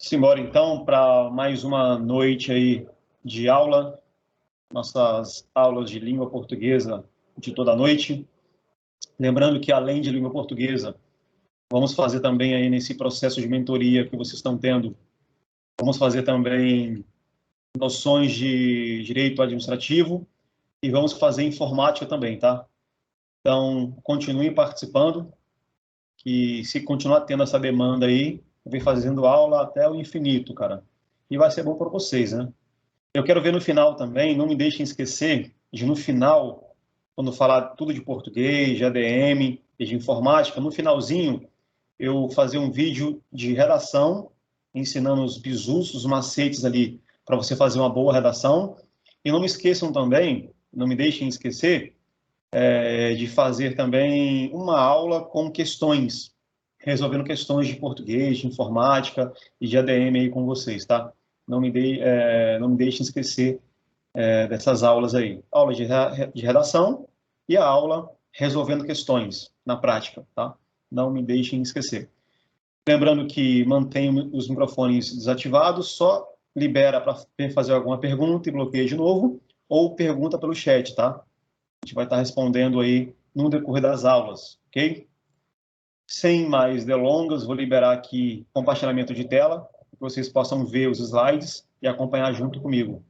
Simbora então para mais uma noite aí de aula, nossas aulas de língua portuguesa de toda a noite. Lembrando que além de língua portuguesa, vamos fazer também aí nesse processo de mentoria que vocês estão tendo, vamos fazer também noções de direito administrativo e vamos fazer informática também, tá? Então, continuem participando, que se continuar tendo essa demanda aí, eu venho fazendo aula até o infinito, cara. E vai ser bom para vocês, né? Eu quero ver no final também, não me deixem esquecer de no final, quando falar tudo de português, de ADM e de informática, no finalzinho eu fazer um vídeo de redação, ensinando os bizus, os macetes ali para você fazer uma boa redação. E não me esqueçam também, não me deixem esquecer, de fazer também uma aula com questões, resolvendo questões de português, de informática e de ADM aí com vocês, tá? Não me deixem esquecer dessas aulas aí. Aula de redação e a aula resolvendo questões na prática, tá? Não me deixem esquecer. Lembrando que mantenho os microfones desativados, só libera para fazer alguma pergunta e bloqueia de novo, ou pergunta pelo chat, tá? A gente vai estar respondendo aí no decorrer das aulas, ok? Sem mais delongas, vou liberar aqui compartilhamento de tela, para que vocês possam ver os slides e acompanhar junto comigo.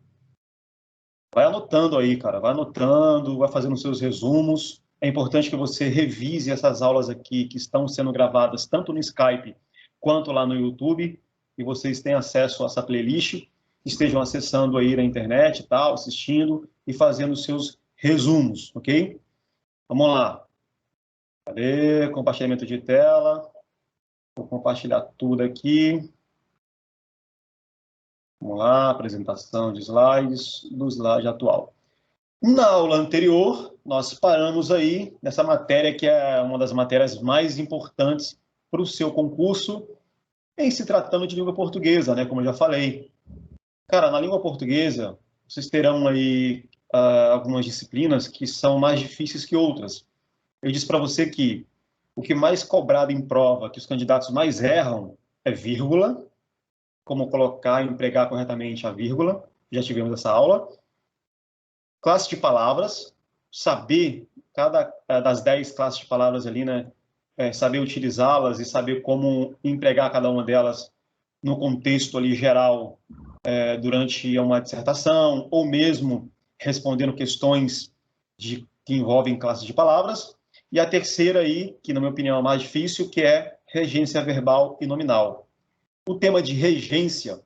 Vai anotando aí, cara, vai anotando, vai fazendo seus resumos. É importante que você revise essas aulas aqui que estão sendo gravadas tanto no Skype quanto lá no YouTube, e vocês têm acesso a essa playlist, estejam acessando aí na internet e tal, assistindo e fazendo seus resumos, ok? Vamos lá. Cadê? Compartilhamento de tela. Vou compartilhar tudo aqui. Vamos lá, apresentação de slides, do slide atual. Na aula anterior, nós paramos aí nessa matéria que é uma das matérias mais importantes para o seu concurso, em se tratando de língua portuguesa, né? Como eu já falei. Cara, na língua portuguesa, vocês terão aí algumas disciplinas que são mais difíceis que outras. Eu disse para você que o que mais cobrado em prova, que os candidatos mais erram, é vírgula, como colocar e empregar corretamente a vírgula, já tivemos essa aula. Classe de palavras, saber cada das 10 classes de palavras ali, né? Saber utilizá-las e saber como empregar cada uma delas no contexto ali geral durante uma dissertação, ou mesmo respondendo questões que envolvem classes de palavras. E a terceira aí, que na minha opinião é a mais difícil, que é regência verbal e nominal. O tema de regência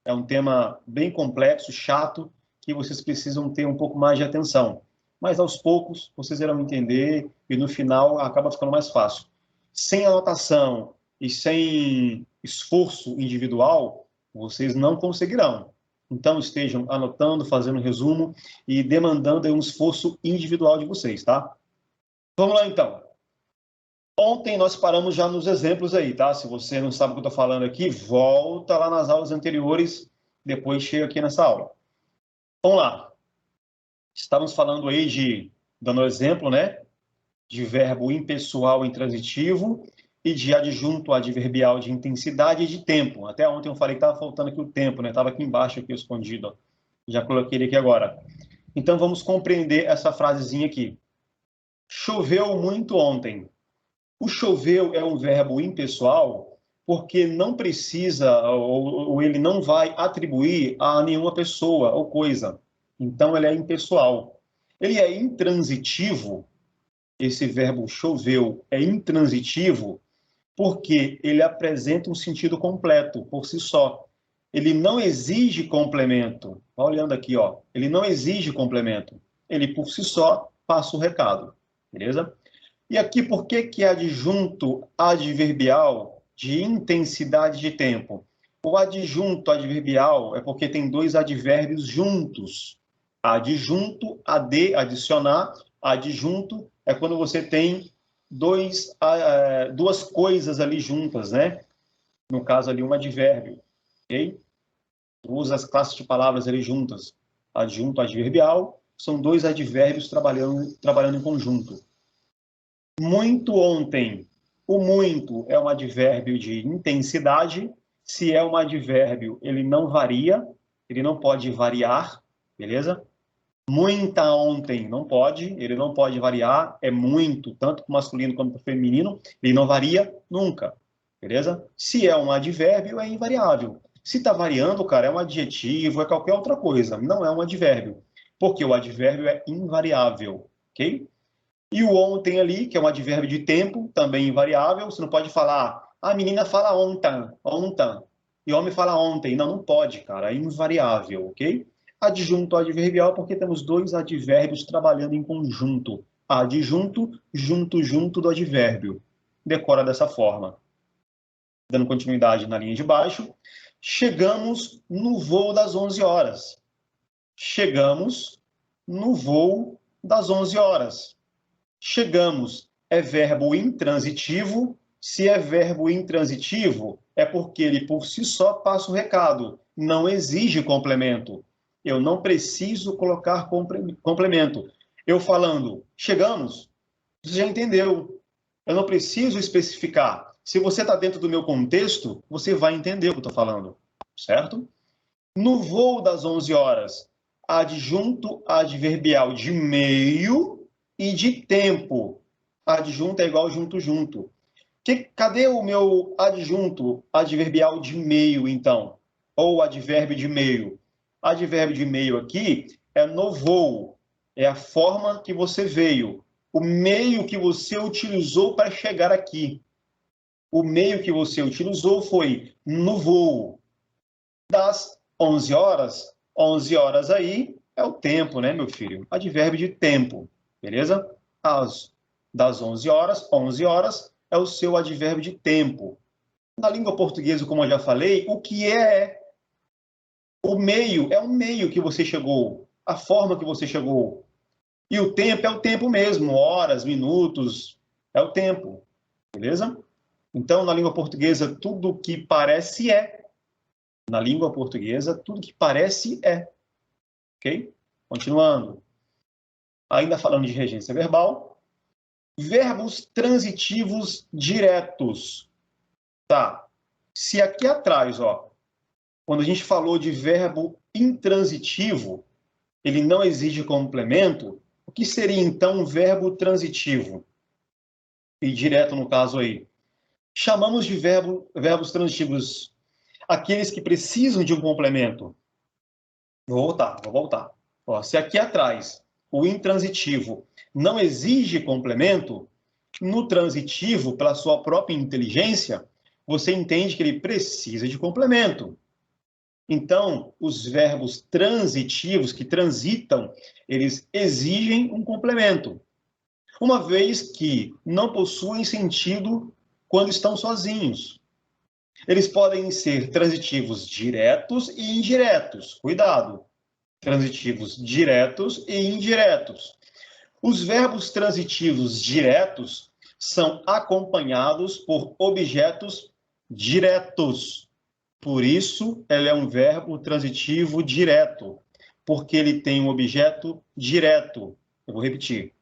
é um tema bem complexo, chato, que vocês precisam ter um pouco mais de atenção. Mas aos poucos vocês irão entender e no final acaba ficando mais fácil. Sem anotação e sem esforço individual, vocês não conseguirão. Então estejam anotando, fazendo resumo e demandando um esforço individual de vocês, tá? Vamos lá então. Ontem nós paramos já nos exemplos aí, tá? Se você não sabe o que eu estou falando aqui, volta lá nas aulas anteriores, depois chega aqui nessa aula. Vamos lá. Estávamos falando aí dando exemplo, né? De verbo impessoal intransitivo e de adjunto adverbial de intensidade e de tempo. Até ontem eu falei que estava faltando aqui o tempo, né? Estava aqui embaixo, aqui escondido. Ó. Já coloquei ele aqui agora. Então vamos compreender essa frasezinha aqui. Choveu muito ontem. O choveu é um verbo impessoal porque não precisa ou ele não vai atribuir a nenhuma pessoa ou coisa. Então ele é impessoal. Ele é intransitivo. Esse verbo choveu é intransitivo porque ele apresenta um sentido completo por si só. Ele não exige complemento. Olhando aqui, ó, ele não exige complemento. Ele por si só passa o recado, beleza? E aqui, por que é adjunto adverbial de intensidade de tempo? O adjunto adverbial é porque tem dois advérbios juntos. Adjunto, ad, adicionar. Adjunto é quando você tem duas coisas ali juntas, né? No caso ali, um advérbio, ok? Usa as classes de palavras ali juntas. Adjunto adverbial são dois advérbios trabalhando em conjunto. Muito ontem. O muito é um advérbio de intensidade, Se é um advérbio, ele não varia, ele não pode variar, beleza? Muita ontem não pode, ele não pode variar, é muito, tanto para o masculino quanto para o feminino, ele não varia nunca, beleza? Se é um advérbio, é invariável. Se está variando, cara, é um adjetivo, é qualquer outra coisa, não é um advérbio, porque o advérbio é invariável, ok? E o ontem ali, que é um advérbio de tempo, também invariável, você não pode falar, a menina fala ontem, ontem, e o homem fala ontem. Não, não pode, cara, é invariável, ok? Adjunto adverbial, porque temos dois advérbios trabalhando em conjunto. Adjunto, junto, junto do advérbio. Decora dessa forma. Dando continuidade na linha de baixo, chegamos no voo das 11 horas. Chegamos no voo das 11 horas. Chegamos é verbo intransitivo. Se é verbo intransitivo, é porque ele por si só passa o recado. Não exige complemento. Eu não preciso colocar complemento. Eu falando, chegamos, você já entendeu. Eu não preciso especificar. Se você está dentro do meu contexto, você vai entender o que eu estou falando, certo? No voo das 11 horas, adjunto adverbial de meio e de tempo. Adjunto é igual junto, junto. Cadê o meu adjunto adverbial de meio, então? Ou advérbio de meio? Advérbio de meio aqui é no voo. É a forma que você veio. O meio que você utilizou para chegar aqui. O meio que você utilizou foi no voo. Das 11 horas aí é o tempo, né, meu filho? Advérbio de tempo, beleza? Das 11 horas é o seu advérbio de tempo. Na língua portuguesa, como eu já falei, o que é o meio? É o meio que você chegou, a forma que você chegou. E o tempo é o tempo mesmo, horas, minutos, é o tempo, beleza? Então, na língua portuguesa, tudo que parece é. Na língua portuguesa, tudo que parece é. Ok? Continuando. Ainda falando de regência verbal. Verbos transitivos diretos. Tá. Se aqui atrás, ó, quando a gente falou de verbo intransitivo, ele não exige complemento, o que seria então um verbo transitivo? E direto no caso aí. Chamamos de verbos transitivos aqueles que precisam de um complemento. Vou voltar. Ó, se aqui atrás o intransitivo não exige complemento, no transitivo, pela sua própria inteligência, você entende que ele precisa de complemento. Então, os verbos transitivos que transitam, eles exigem um complemento, uma vez que não possuem sentido quando estão sozinhos. Eles podem ser transitivos diretos e indiretos. Cuidado! Transitivos diretos e indiretos. Os verbos transitivos diretos são acompanhados por objetos diretos. Por isso, ele é um verbo transitivo direto, porque ele tem um objeto direto. Eu vou repetir.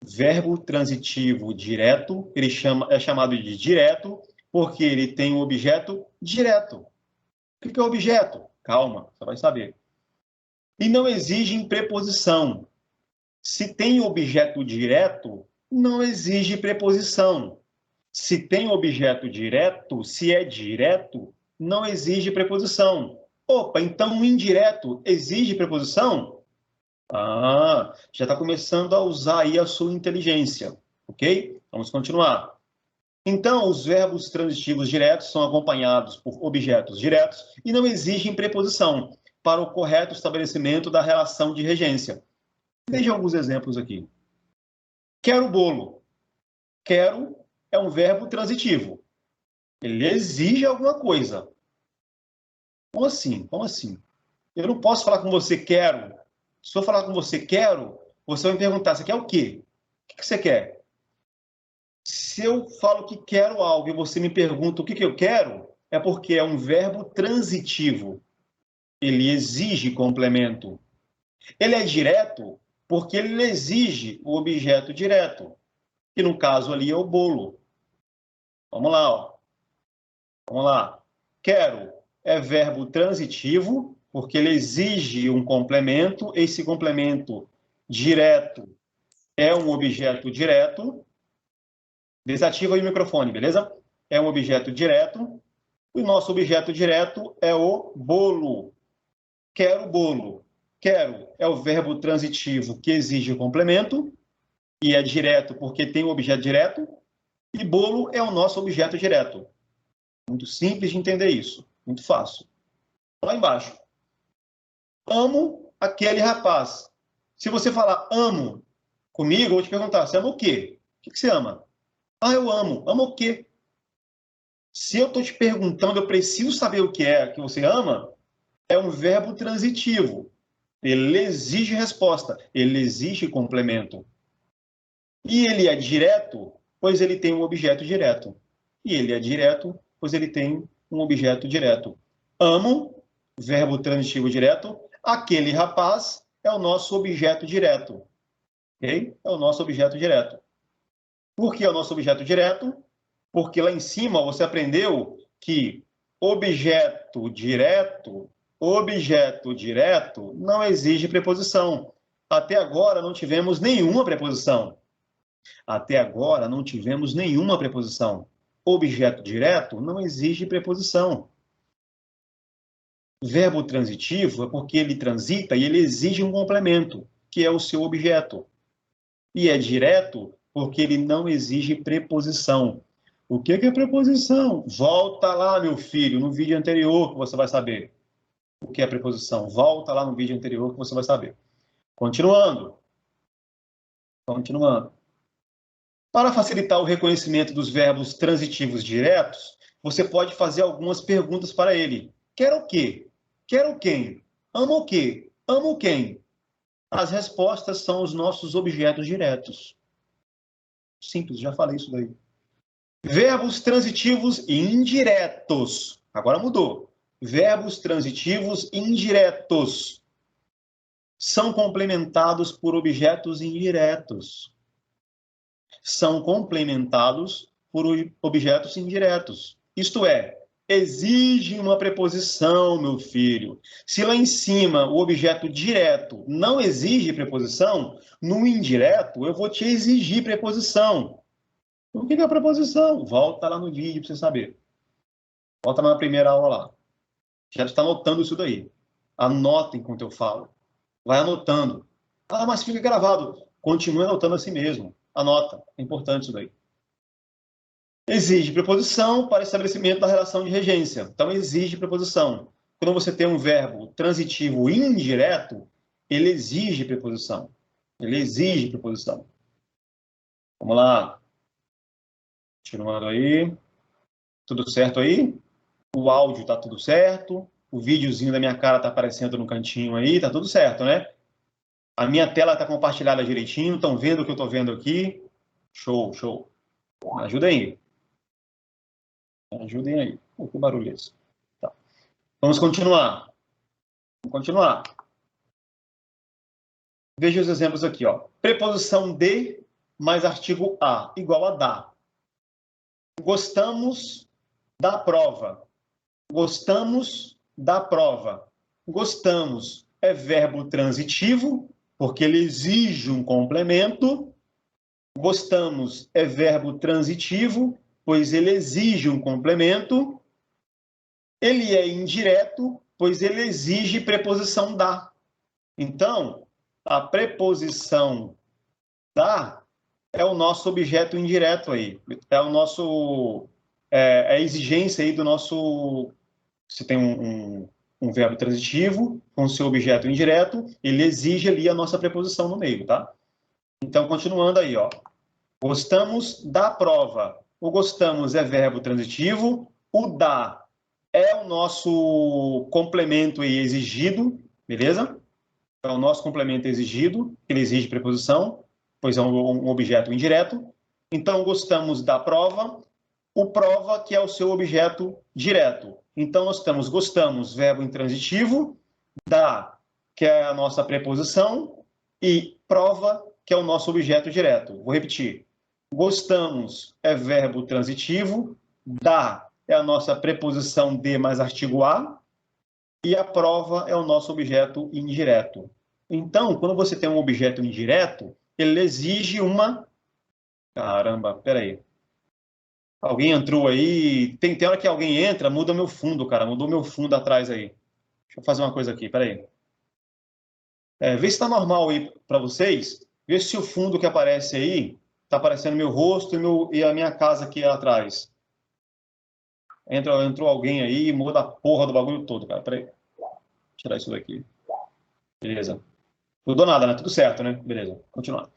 Verbo transitivo direto, ele é chamado de direto, porque ele tem um objeto direto. O que é objeto? Calma, você vai saber. E não exigem preposição. Se tem objeto direto, não exige preposição. Se tem objeto direto, se é direto, não exige preposição. Opa, então o indireto exige preposição? Ah, já está começando a usar aí a sua inteligência, ok? Vamos continuar. Então, os verbos transitivos diretos são acompanhados por objetos diretos e não exigem preposição para o correto estabelecimento da relação de regência. Veja alguns exemplos aqui. Quero bolo. Quero é um verbo transitivo. Ele exige alguma coisa. Como assim? Como assim? Eu não posso falar com você quero. Se eu falar com você quero, você vai me perguntar, você quer o quê? O que você quer? Se eu falo que quero algo e você me pergunta o que eu quero, é porque é um verbo transitivo. Ele exige complemento. Ele é direto porque ele exige o objeto direto, que no caso ali é o bolo. Vamos lá, ó. Vamos lá. Quero é verbo transitivo, porque ele exige um complemento. Esse complemento direto é um objeto direto. Desativa aí o microfone, beleza? É um objeto direto. O nosso objeto direto é o bolo. Quero bolo. Quero é o verbo transitivo que exige o complemento, e é direto porque tem um objeto direto, e bolo é o nosso objeto direto. Muito simples de entender isso. Muito fácil. Lá embaixo. Amo aquele rapaz. Se você falar amo comigo, eu vou te perguntar, você ama o quê? O que você ama? Ah, eu amo. Ama o quê? Se eu estou te perguntando, eu preciso saber o que é que você ama, é um verbo transitivo. Ele exige resposta, ele exige complemento. E ele é direto, pois ele tem um objeto direto. E ele é direto, pois ele tem um objeto direto. Amo, verbo transitivo direto. Aquele rapaz é o nosso objeto direto. Ok? É o nosso objeto direto. Por que é o nosso objeto direto? Porque lá em cima você aprendeu que objeto direto não exige preposição. Até agora não tivemos nenhuma preposição. Até agora não tivemos nenhuma preposição. Objeto direto não exige preposição. Verbo transitivo é porque ele transita e ele exige um complemento, que é o seu objeto. E é direto porque ele não exige preposição. O que é preposição? Volta lá, meu filho, no vídeo anterior que você vai saber o que é preposição. Volta lá no vídeo anterior que você vai saber. Continuando. Para facilitar o reconhecimento dos verbos transitivos diretos, você pode fazer algumas perguntas para ele. Quer o quê? Quero quem? Amo o quê? Amo quem? As respostas são os nossos objetos diretos. Simples, já falei isso daí. Verbos transitivos indiretos. Agora mudou. Verbos transitivos indiretos são complementados por objetos indiretos. São complementados por objetos indiretos. Isto é, exige uma preposição, meu filho. Se lá em cima o objeto direto não exige preposição, no indireto eu vou te exigir preposição. O que é a preposição? Volta lá no vídeo para você saber. Volta na primeira aula lá. Já está anotando isso daí. Anotem enquanto eu falo. Vai anotando. Ah, mas fica gravado. Continue anotando assim mesmo. Anota. É importante isso daí. Exige preposição para estabelecimento da relação de regência. Então, exige preposição. Quando você tem um verbo transitivo indireto, ele exige preposição. Ele exige preposição. Vamos lá. Continuando aí. Tudo certo aí? O áudio está tudo certo? O videozinho da minha cara está aparecendo no cantinho aí? Tá tudo certo, né? A minha tela está compartilhada direitinho? Estão vendo o que eu estou vendo aqui? Show, show. Ajudem aí. Ajudem aí. Oh, que barulho é esse? Tá. Vamos continuar. Veja os exemplos aqui, ó. Preposição de mais artigo a, igual a dá. Gostamos da prova. Gostamos da prova. Gostamos é verbo transitivo, porque ele exige um complemento. Gostamos é verbo transitivo, pois ele exige um complemento. Ele é indireto, pois ele exige preposição da. Então, a preposição da é o nosso objeto indireto aí. É o nosso... a exigência aí do nosso... Se tem um verbo transitivo com seu objeto indireto, ele exige ali a nossa preposição no meio, tá? Então, continuando aí, ó. Gostamos da prova. O gostamos é verbo transitivo. O da é o nosso complemento aí exigido, beleza? É o nosso complemento exigido, ele exige preposição, pois é um objeto indireto. Então, gostamos da prova. O prova, que é o seu objeto direto. Então, nós temos gostamos, verbo intransitivo, da, que é a nossa preposição, e prova, que é o nosso objeto direto. Vou repetir. Gostamos é verbo transitivo, da é a nossa preposição de mais artigo a, e a prova é o nosso objeto indireto. Então, quando você tem um objeto indireto, ele exige uma... Caramba, peraí. Alguém entrou aí. Tem hora que alguém entra, muda meu fundo, cara. Mudou meu fundo atrás aí. Deixa eu fazer uma coisa aqui, peraí. Vê se está normal aí para vocês. Vê se o fundo que aparece aí está aparecendo meu rosto e a minha casa aqui atrás. Entrou alguém aí e muda a porra do bagulho todo, cara. Peraí. Vou tirar isso daqui. Beleza. Não mudou nada, né? Tudo certo, né? Beleza. Continuar.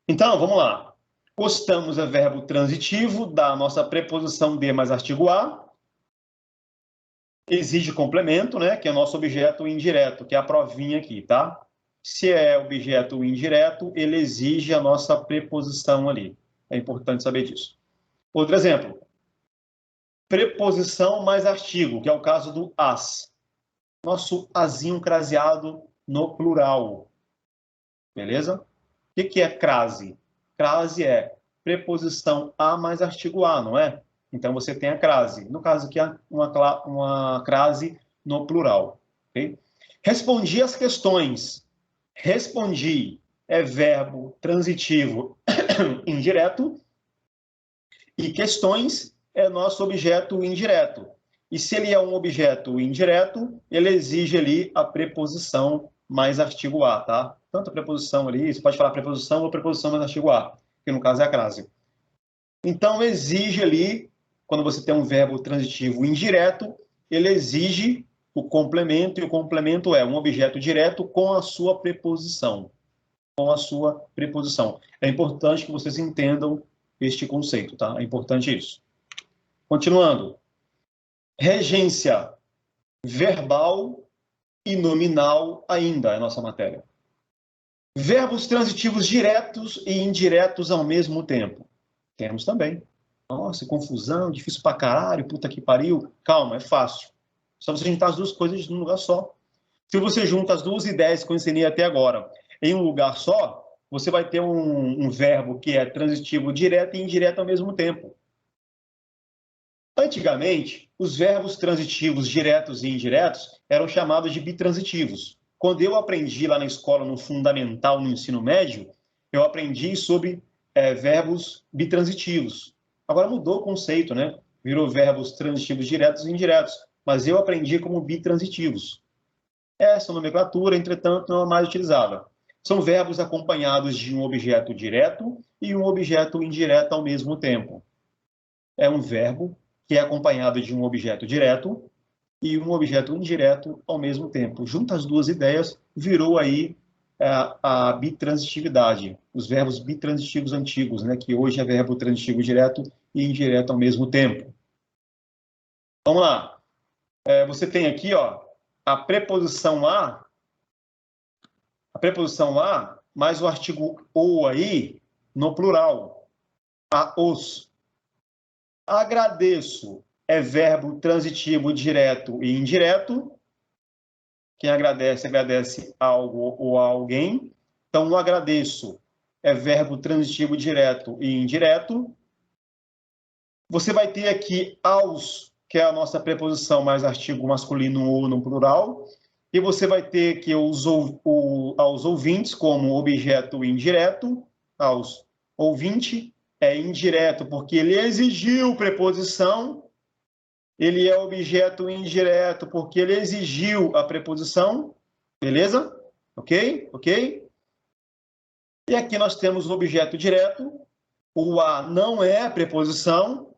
Então, vamos lá. Gostamos é verbo transitivo da nossa preposição de mais artigo a. Exige complemento, né? Que é o nosso objeto indireto, que é a provinha aqui, tá? Se é objeto indireto, ele exige a nossa preposição ali. É importante saber disso. Outro exemplo. Preposição mais artigo, que é o caso do as. Nosso azinho craseado no plural. Beleza? O que é crase? Crase é preposição a mais artigo a, não é? Então você tem a crase. No caso aqui, uma crase no plural. Okay? Respondi as questões. Respondi é verbo transitivo indireto e questões é nosso objeto indireto. E se ele é um objeto indireto, ele exige ali a preposição mais artigo a, tá? Tanto a preposição ali, você pode falar preposição ou preposição mais artigo a, que no caso é a crase. Então, exige ali, quando você tem um verbo transitivo indireto, ele exige o complemento, e o complemento é um objeto direto com a sua preposição. Com a sua preposição. É importante que vocês entendam este conceito, tá? É importante isso. Continuando. Regência verbal e nominal ainda é a nossa matéria. Verbos transitivos diretos e indiretos ao mesmo tempo. Temos também. Nossa, confusão, difícil pra caralho, puta que pariu. Calma, é fácil. Só você juntar as duas coisas num lugar só. Se você junta as duas ideias que eu ensinei até agora em um lugar só, você vai ter um verbo que é transitivo direto e indireto ao mesmo tempo. Antigamente, os verbos transitivos diretos e indiretos eram chamados de bitransitivos. Quando eu aprendi lá na escola, no fundamental, no ensino médio, eu aprendi sobre verbos bitransitivos. Agora mudou o conceito, né? Virou verbos transitivos diretos e indiretos. Mas eu aprendi como bitransitivos. Essa nomenclatura, entretanto, não é mais utilizada. São verbos acompanhados de um objeto direto e um objeto indireto ao mesmo tempo. É um verbo que é acompanhado de um objeto direto e um objeto indireto ao mesmo tempo. Junta as duas ideias, virou aí a bitransitividade, os verbos bitransitivos antigos, né, que hoje é verbo transitivo direto e indireto ao mesmo tempo. Vamos lá. Você tem aqui, ó, a preposição a mais o artigo ou aí no plural. A os. Agradeço é verbo transitivo direto e indireto. Quem agradece, agradece algo ou a alguém. Então, no agradeço é verbo transitivo direto e indireto. Você vai ter aqui aos, que é a nossa preposição mais artigo masculino ou no plural. E você vai ter aqui aos ouvintes como objeto indireto, aos ouvintes. É indireto porque ele exigiu preposição, ele é objeto indireto porque ele exigiu a preposição, beleza? Ok? Ok? E aqui nós temos o objeto direto, o a não é preposição,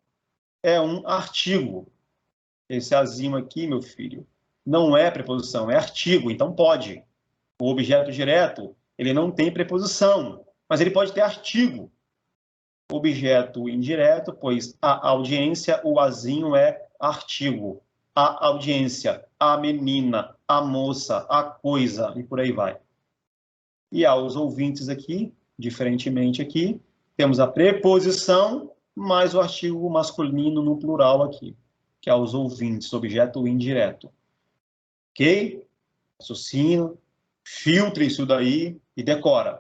é um artigo. Esse azinho aqui, meu filho, não é preposição, é artigo, então pode. O objeto direto, ele não tem preposição, mas ele pode ter artigo. Objeto indireto, pois a audiência, o azinho é artigo. A audiência, a menina, a moça, a coisa, e por aí vai. E aos ouvintes aqui, diferentemente aqui, temos a preposição mais o artigo masculino no plural aqui, que é aos ouvintes, objeto indireto. Ok? Raciocina, filtre isso daí e decora.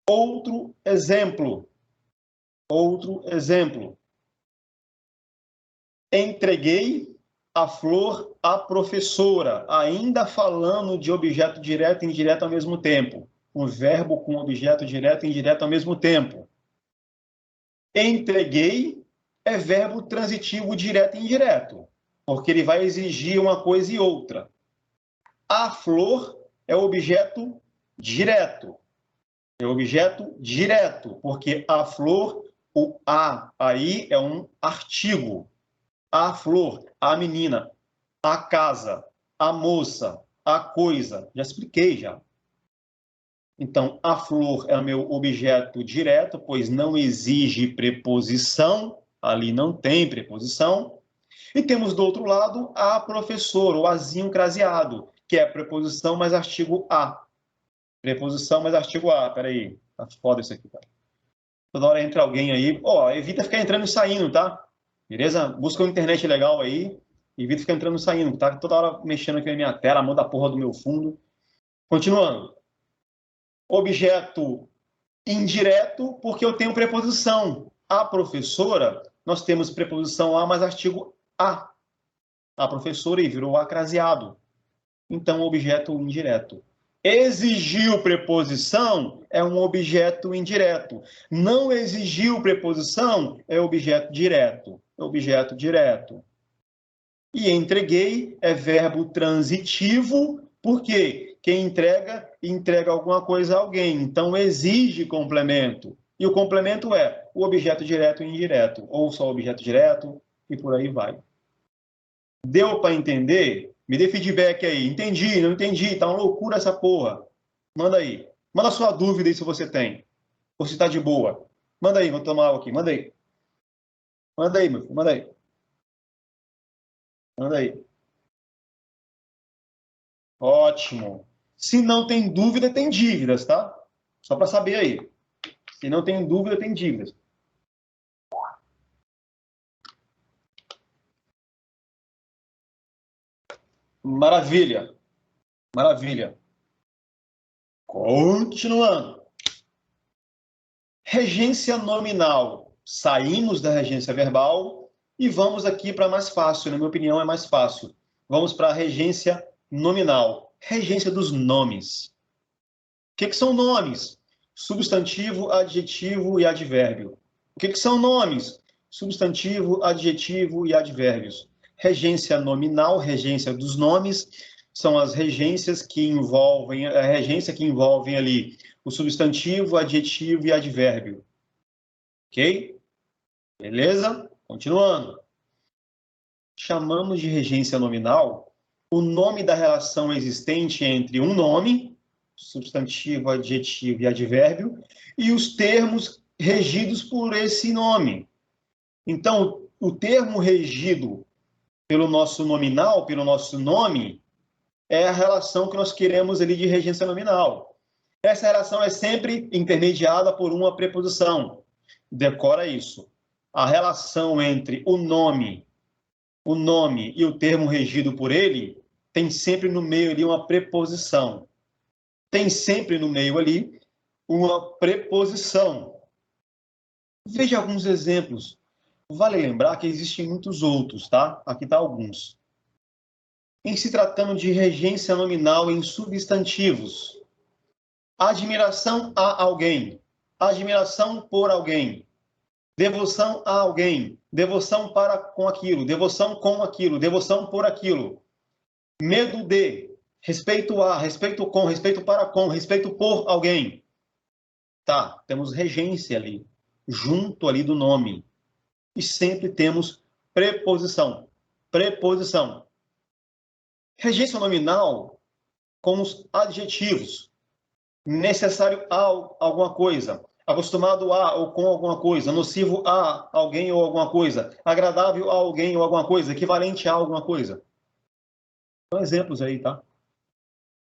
Outro exemplo. Entreguei a flor à professora, ainda falando de objeto direto e indireto ao mesmo tempo. Um verbo com objeto direto e indireto ao mesmo tempo. Entreguei é verbo transitivo direto e indireto, porque ele vai exigir uma coisa e outra. A flor é objeto direto. É objeto direto, porque a flor, o a aí é um artigo. A flor, a menina, a casa, a moça, a coisa. Já expliquei já. Então, a flor é o meu objeto direto, pois não exige preposição, ali não tem preposição. E temos do outro lado a professora, o azinho craseado, que é preposição mais artigo a. Preposição mais artigo a. Peraí, tá foda isso aqui, cara. Toda hora entra alguém aí. Ó, evita ficar entrando e saindo, tá? Beleza? Busca uma internet legal aí. Evita ficar entrando e saindo, tá? Toda hora mexendo aqui na minha tela, muda a porra do meu fundo. Continuando. Objeto indireto, porque eu tenho preposição. A professora, nós temos preposição a mais artigo a. A professora e virou a craseado. Então, objeto indireto. Exigiu preposição é um objeto indireto. Não exigiu preposição é objeto direto. É objeto direto. E entreguei é verbo transitivo, porque quem entrega, entrega alguma coisa a alguém. Então, exige complemento. E o complemento é o objeto direto e indireto, ou só objeto direto, e por aí vai. Deu para entender? Me dê feedback aí. Entendi, não entendi, tá uma loucura essa porra. Manda aí. Manda a sua dúvida aí se você tem. Ou se tá de boa. Manda aí, vou tomar água aqui. Manda aí. Manda aí, meu filho. Manda aí. Manda aí. Ótimo. Se não tem dúvida, tem dívidas, tá? Só para saber aí. Se não tem dúvida, tem dívidas. Maravilha. Maravilha. Continuando. Regência nominal. Saímos da regência verbal e vamos aqui para mais fácil. Na minha opinião, é mais fácil. Vamos para a regência nominal. Regência dos nomes. O que são nomes? Substantivo, adjetivo e advérbio. O que são nomes? Substantivo, adjetivo e advérbios. Regência nominal, regência dos nomes, são as regências que envolvem, a regência que envolvem ali o substantivo, adjetivo e advérbio. Ok? Beleza? Continuando. Chamamos de regência nominal o nome da relação existente entre um nome, substantivo, adjetivo e advérbio, e os termos regidos por esse nome. Então, o termo regido pelo nosso nominal, pelo nosso nome, é a relação que nós queremos ali de regência nominal. Essa relação é sempre intermediada por uma preposição. Decora isso. A relação entre o nome e o termo regido por ele tem sempre no meio ali uma preposição. Tem sempre no meio ali uma preposição. Veja alguns exemplos. Vale lembrar que existem muitos outros, tá? Aqui tá alguns. Em se tratando de regência nominal em substantivos, admiração a alguém, admiração por alguém, devoção a alguém, devoção para com aquilo, devoção com aquilo, devoção por aquilo, medo de, respeito a, respeito com, respeito para com, respeito por alguém. Tá, temos regência ali, junto ali do nome. E sempre temos preposição. Preposição. Regência nominal com os adjetivos. Necessário a alguma coisa. Acostumado a ou com alguma coisa. Nocivo a alguém ou alguma coisa. Agradável a alguém ou alguma coisa. Equivalente a alguma coisa. São exemplos aí, tá?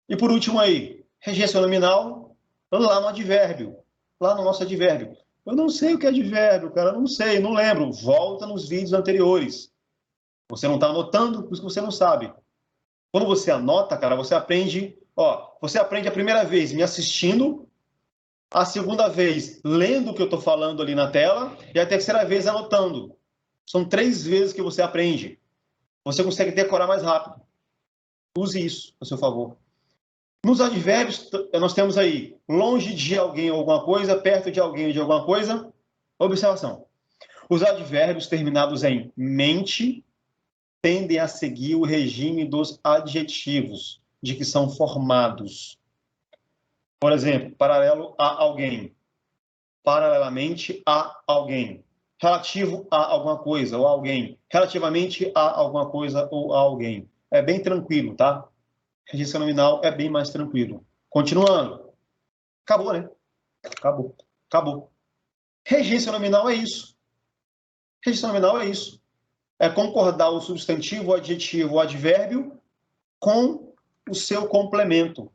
E por último aí, regência nominal lá no advérbio. Lá no nosso advérbio. Eu não sei o que é advérbio, cara. Não sei, não lembro. Volta nos vídeos anteriores. Você não está anotando, por isso que você não sabe. Quando você anota, cara, você aprende... Ó, você aprende a primeira vez me assistindo, a segunda vez lendo o que eu estou falando ali na tela e a terceira vez anotando. São 3 vezes que você aprende. Você consegue decorar mais rápido. Use isso a seu favor. Nos advérbios, nós temos aí longe de alguém ou alguma coisa, perto de alguém ou de alguma coisa. Observação. Os advérbios terminados em mente tendem a seguir o regime dos adjetivos de que são formados. Por exemplo, paralelo a alguém, paralelamente a alguém, relativo a alguma coisa ou alguém, relativamente a alguma coisa ou a alguém. É bem tranquilo, tá? Regência nominal é bem mais tranquilo. Continuando. Acabou, né? Acabou. Acabou. Regência nominal é isso. Regência nominal é isso. É concordar o substantivo, o adjetivo, o advérbio com o seu complemento.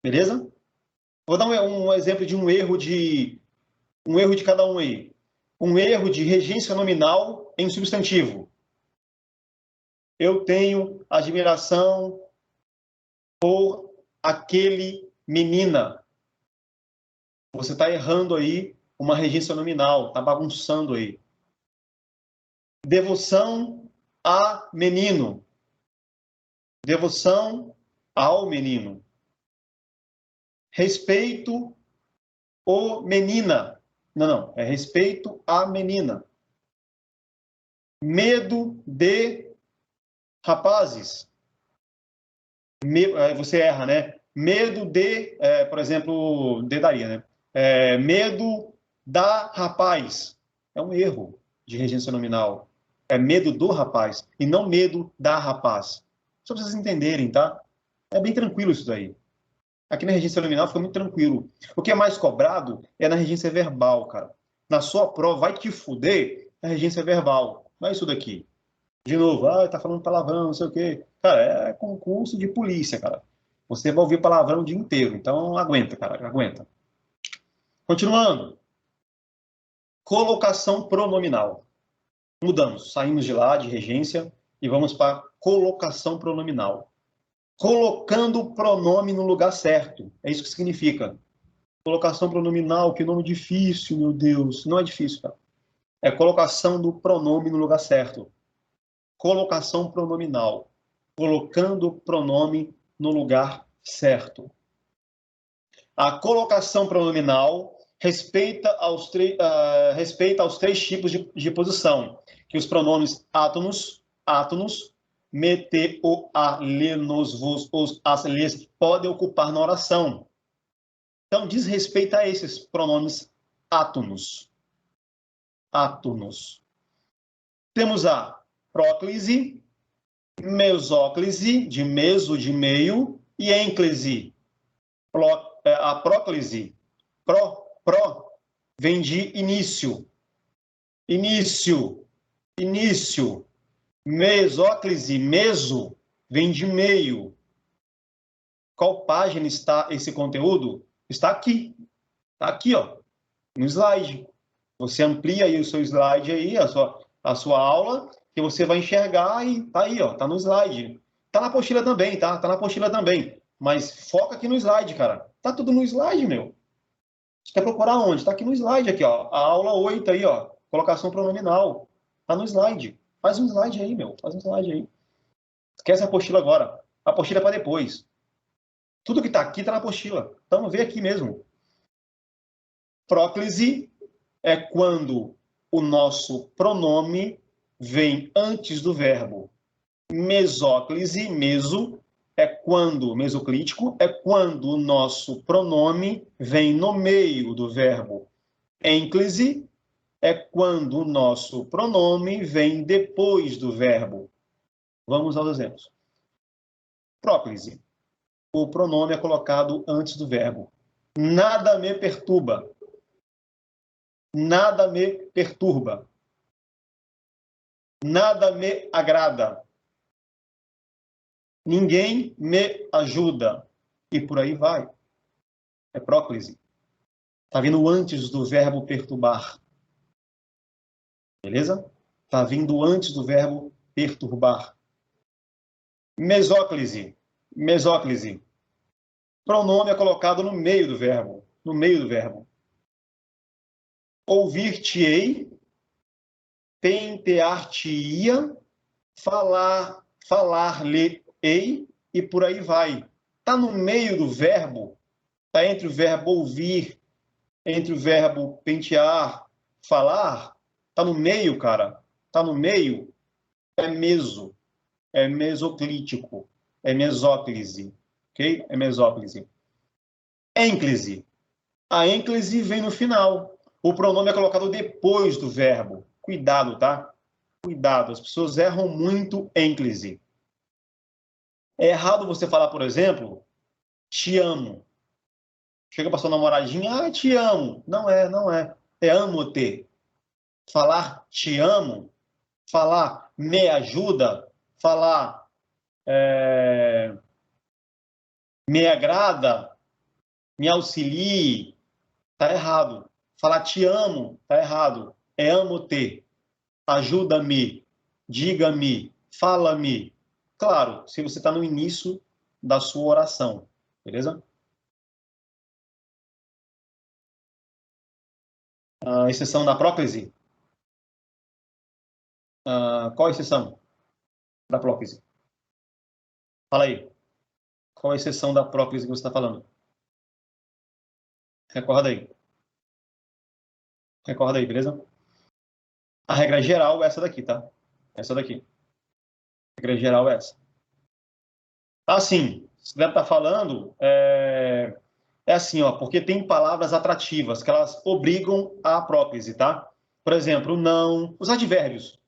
Beleza? Vou dar um exemplo de um erro de cada um aí. Um erro de regência nominal em substantivo. Eu tenho admiração por aquele menina. Você está errando aí uma regência nominal, está bagunçando aí. Devoção a menino. Devoção ao menino. Respeito o menina. Não, é respeito a menina. Medo de rapazes. Você erra, né? Medo de, por exemplo, daria, né? Medo da rapaz. É um erro de regência nominal. É medo do rapaz e não medo da rapaz. Só para vocês entenderem, tá? É bem tranquilo isso daí. Aqui na regência nominal fica muito tranquilo. O que é mais cobrado é na regência verbal, cara. Na sua prova, vai te fuder a regência verbal. Não é isso daqui. De novo, tá falando palavrão, não sei o quê. Cara, é concurso de polícia, cara. Você vai ouvir palavrão o dia inteiro. Então, aguenta, cara, aguenta. Continuando. Colocação pronominal. Mudamos, saímos de lá, de regência, e vamos para colocação pronominal. Colocando o pronome no lugar certo. É isso que significa. Colocação pronominal, que nome difícil, meu Deus. Não é difícil, cara. É colocação do pronome no lugar certo. Colocação pronominal. Colocando o pronome no lugar certo. A colocação pronominal respeita aos 3 tipos de posição, que os pronomes átonos, mete, o, a, le, nos, vos, os, as, les, podem ocupar na oração. Então, diz respeito a esses pronomes átonos. Átonos. Temos a próclise, mesóclise, de meso, de meio, e ênclise. A próclise, pró, vem de início. Início. Mesóclise, meso, vem de meio. Qual página está esse conteúdo? Está aqui. Está aqui, ó, no slide. Você amplia aí o seu slide aí, a sua aula, que você vai enxergar e tá aí, ó, tá no slide. Tá na apostila também, tá? Tá na apostila também. Mas foca aqui no slide, cara. Tá tudo no slide, meu. Você quer procurar onde? Tá aqui no slide, aqui, ó. A aula 8 aí, ó. Colocação pronominal. Tá no slide. Faz um slide aí, meu. Faz um slide aí. Esquece a apostila agora. A apostila é para depois. Tudo que tá aqui tá na apostila. Então, vê aqui mesmo. Próclise é quando o nosso pronome vem antes do verbo. Mesóclise, meso, mesoclítico, é quando o nosso pronome vem no meio do verbo. Ênclise é quando o nosso pronome vem depois do verbo. Vamos aos exemplos. Próclise. O pronome é colocado antes do verbo. Nada me perturba. Nada me perturba. Nada me agrada. Ninguém me ajuda. E por aí vai. É próclise. Está vindo antes do verbo perturbar. Beleza? Está vindo antes do verbo perturbar. Mesóclise. Mesóclise. Pronome é colocado no meio do verbo. No meio do verbo. Ouvir-te-ei pentear-te-ia, falar-lhe-ei, e por aí vai. Está no meio do verbo, está entre o verbo ouvir, entre o verbo pentear, falar, está no meio, cara. Está no meio, é meso, é mesoclítico, é mesóclise, ok? É mesóclise. Ênclise. A ênclise vem no final. O pronome é colocado depois do verbo. Cuidado, tá? Cuidado, as pessoas erram muito ênclise. É errado você falar, por exemplo, te amo. Chega para sua namoradinha, te amo. Não é, não é. É amo-te. Falar te amo, falar me ajuda, falar me agrada, me auxilie, tá errado. Falar te amo, tá errado. É amo-te. Ajuda-me, diga-me, fala-me. Claro, se você está no início da sua oração, beleza? A exceção da próclise. Qual a exceção da próclise? Fala aí. Qual a exceção da próclise que você está falando? Recorda aí. Recorda aí, beleza? A regra geral é essa daqui, tá? Essa daqui. A regra geral é essa. Assim, você deve estar falando, é assim, ó, porque tem palavras atrativas que elas obrigam à próclise, tá? Por exemplo, não, os advérbios.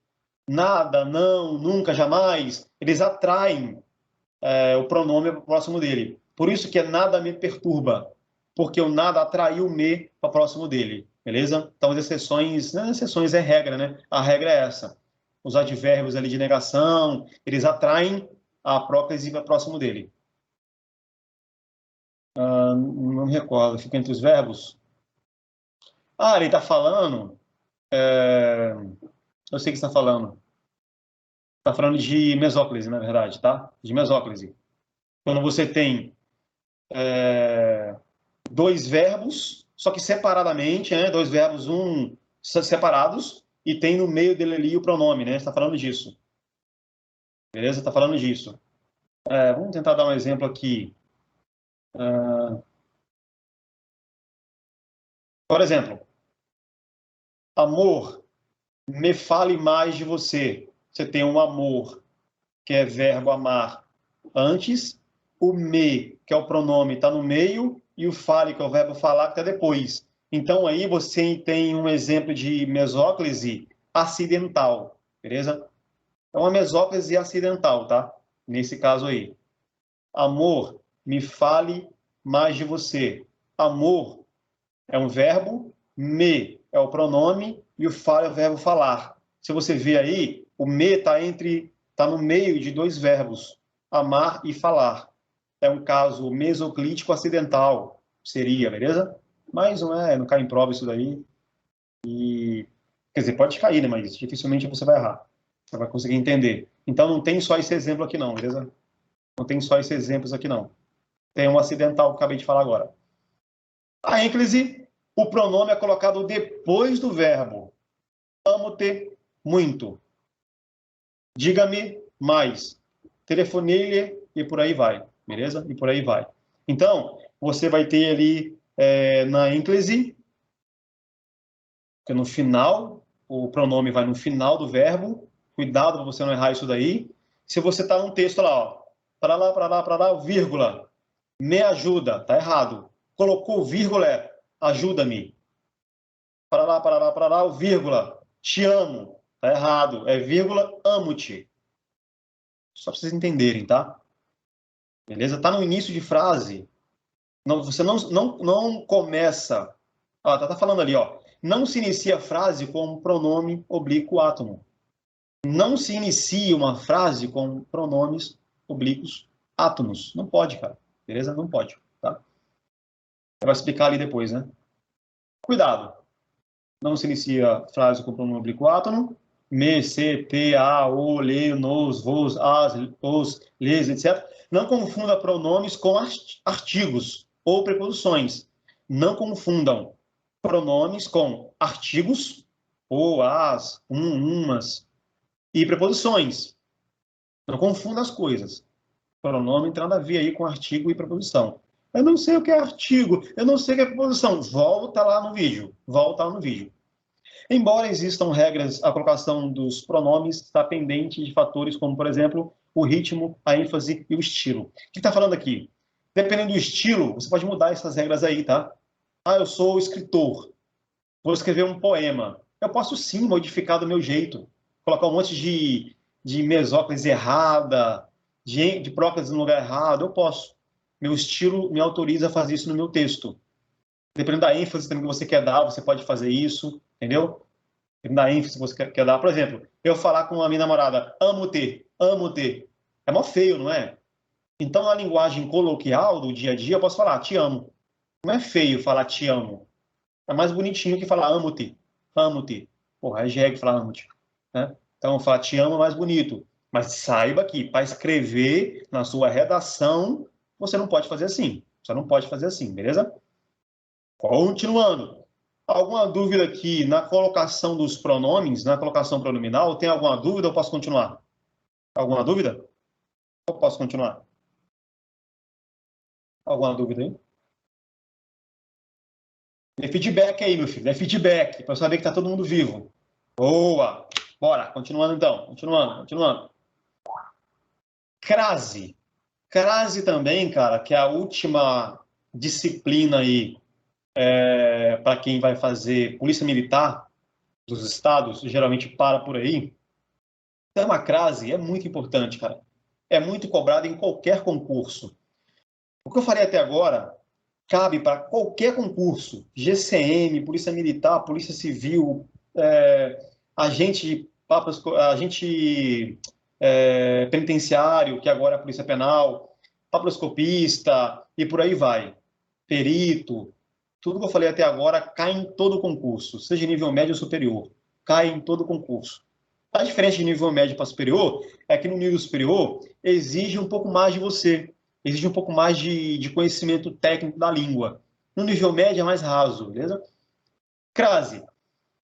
Nada, não, nunca, jamais, eles atraem o pronome próximo dele. Por isso que é nada me perturba, porque o nada atraiu me para próximo dele, beleza? Então as exceções, não é exceções, é regra, né? A regra é essa. Os advérbios ali de negação, eles atraem a próclise para próximo dele. Não me recordo, fica entre os verbos. Ele está falando. Eu sei o que você está falando. Está falando de mesóclise, na verdade, tá? De mesóclise. Quando você tem dois verbos, só que separadamente, né? Dois verbos, separados, e tem no meio dele ali o pronome, né? Está falando disso. Beleza? Está falando disso. Vamos tentar dar um exemplo aqui. Por exemplo, amor, me fale mais de você. Você tem um amor, que é verbo amar, antes, o me, que é o pronome, está no meio, e o fale, que é o verbo falar, que está depois. Então, aí você tem um exemplo de mesóclise acidental, beleza? É uma mesóclise acidental, tá? Nesse caso aí. Amor, me fale mais de você. Amor é um verbo, me é o pronome e o fale é o verbo falar. Se você vê aí, o me está no meio de dois verbos, amar e falar. É um caso mesoclítico acidental, seria, beleza? Mas não cai em prova isso daí. Quer dizer, pode cair, né? Mas dificilmente você vai errar. Você vai conseguir entender. Então não tem só esse exemplo aqui não, beleza? Não tem só esses exemplos aqui não. Tem um acidental que eu acabei de falar agora. A ênclise, o pronome é colocado depois do verbo. Amo-te muito. Diga-me mais. Telefonei-lhe e por aí vai. Beleza? E por aí vai. Então, você vai ter ali na ênclise, que no final, o pronome vai no final do verbo. Cuidado para você não errar isso daí. Se você está num texto lá, ó, para lá, vírgula, me ajuda, tá errado. Colocou vírgula, ajuda-me. Para lá, vírgula, te amo, tá errado. É vírgula, amo-te. Só para vocês entenderem, tá? Beleza? Tá no início de frase. Não, você não começa. Tá falando ali, ó. Não se inicia a frase com pronome oblíquo átomo. Não se inicia uma frase com pronomes oblíquos átomos. Não pode, cara. Beleza? Não pode, tá? Você vai explicar ali depois, né? Cuidado. Não se inicia a frase com pronome oblíquo átomo. Me, se, te, a, o, le, nos, vos, as, os, les, etc. Não confunda pronomes com artigos ou preposições. Não confundam pronomes com artigos ou, as, umas. E preposições. Não confunda as coisas. Pronome tem nada a ver aí com artigo e preposição. Eu não sei o que é artigo, eu não sei o que é preposição. Volta lá no vídeo. Volta lá no vídeo. Embora existam regras, a colocação dos pronomes está pendente de fatores como, por exemplo, o ritmo, a ênfase e o estilo. O que está falando aqui? Dependendo do estilo, você pode mudar essas regras aí, tá? Ah, eu sou escritor, vou escrever um poema. Eu posso sim modificar do meu jeito, colocar um monte de mesóclise errada, de próclise no lugar errado, eu posso. Meu estilo me autoriza a fazer isso no meu texto. Dependendo da ênfase também que você quer dar, você pode fazer isso, entendeu? Dependendo da ênfase que você quer dar. Por exemplo, eu falar com a minha namorada, amo ter, amo ter. É mó feio, não é? Então, na linguagem coloquial do dia a dia, eu posso falar, te amo. Não é feio falar te amo. É mais bonitinho que falar amo-te. Amo-te. Porra, é jegue falar amo-te. Né? Então, falar te amo é mais bonito. Mas saiba que para escrever na sua redação, você não pode fazer assim. Você não pode fazer assim, beleza? Continuando. Alguma dúvida aqui na colocação dos pronomes, na colocação pronominal? Tem alguma dúvida ou posso continuar? Alguma dúvida? Ou posso continuar? Alguma dúvida aí? Dê feedback aí, meu filho. Dê feedback, para eu saber que está todo mundo vivo. Boa! Bora, continuando então. Continuando. Crase. Crase também, cara, que é a última disciplina aí para quem vai fazer polícia militar dos estados, geralmente para por aí. Então, uma crase é muito importante, cara. É muito cobrada em qualquer concurso. O que eu falei até agora cabe para qualquer concurso. GCM, Polícia Militar, Polícia Civil, agente, agente penitenciário, que agora é a Polícia Penal, papiloscopista e por aí vai. Perito. Tudo que eu falei até agora cai em todo concurso, seja nível médio ou superior. Cai em todo concurso. A diferença de nível médio para superior é que no nível superior exige um pouco mais de você, exige um pouco mais de conhecimento técnico da língua. No nível médio é mais raso, beleza? Crase.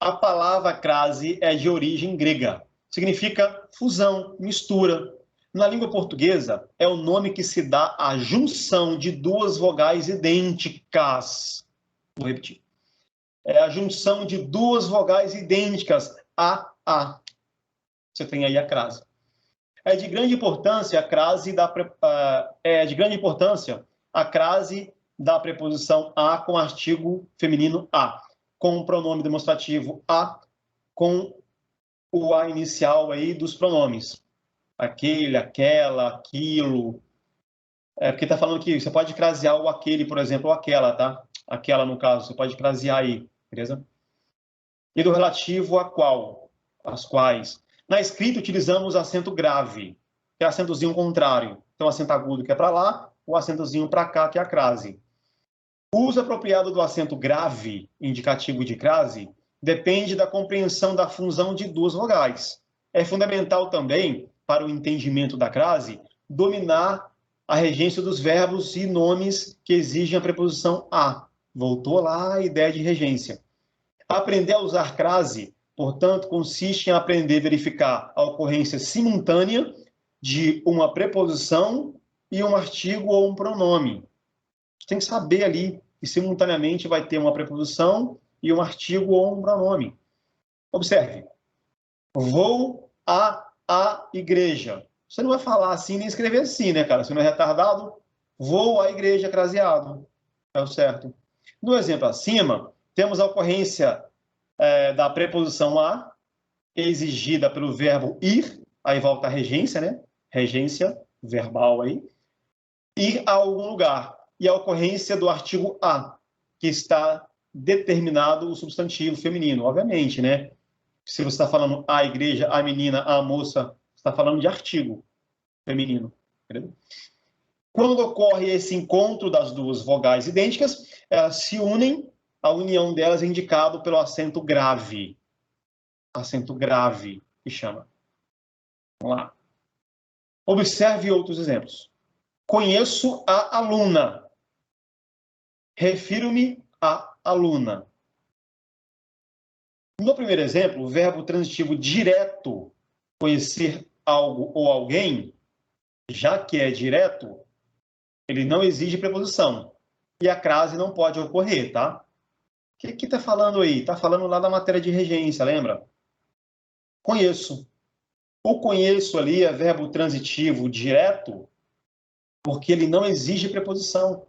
A palavra crase é de origem grega. Significa fusão, mistura. Na língua portuguesa, é o nome que se dá à junção de duas vogais idênticas. Vou repetir. É a junção de duas vogais idênticas, a. Você tem aí a crase. É de grande importância a crase da preposição a com artigo feminino a, com o pronome demonstrativo a, com o a inicial aí dos pronomes. Aquele, aquela, aquilo. Porque está falando que você pode crasear o aquele, por exemplo, ou aquela, tá? Aquela, no caso, você pode crasear aí, beleza? E do relativo a qual? As quais. Na escrita, utilizamos acento grave, que é acentozinho contrário. Então, acento agudo, que é para lá, o acentozinho para cá, que é a crase. O uso apropriado do acento grave, indicativo de crase, depende da compreensão da função de duas vogais. É fundamental também, para o entendimento da crase, dominar a regência dos verbos e nomes que exigem a preposição a. Voltou lá a ideia de regência. Aprender a usar crase, portanto, consiste em aprender a verificar a ocorrência simultânea de uma preposição e um artigo ou um pronome. Você tem que saber ali que simultaneamente vai ter uma preposição e um artigo ou um pronome. Observe. Vou à igreja. Você não vai falar assim nem escrever assim, né, cara? Você não é retardado? Vou à igreja craseado. É o certo. No exemplo acima, temos a ocorrência da preposição a, exigida pelo verbo ir, aí volta a regência, né? Regência verbal aí. Ir a algum lugar. E a ocorrência do artigo a, que está determinado o substantivo feminino, obviamente, né? Se você está falando a igreja, a menina, a moça, você está falando de artigo feminino. Entendeu? Quando ocorre esse encontro das duas vogais idênticas, elas se unem, a união delas é indicado pelo acento grave. Acento grave, que chama. Vamos lá. Observe outros exemplos. Conheço a aluna. Refiro-me à aluna. No primeiro exemplo, o verbo transitivo direto, conhecer algo ou alguém, já que é direto, ele não exige preposição. E a crase não pode ocorrer, tá? O que está falando aí? Está falando lá da matéria de regência, lembra? Conheço. O conheço ali é verbo transitivo direto, porque ele não exige preposição.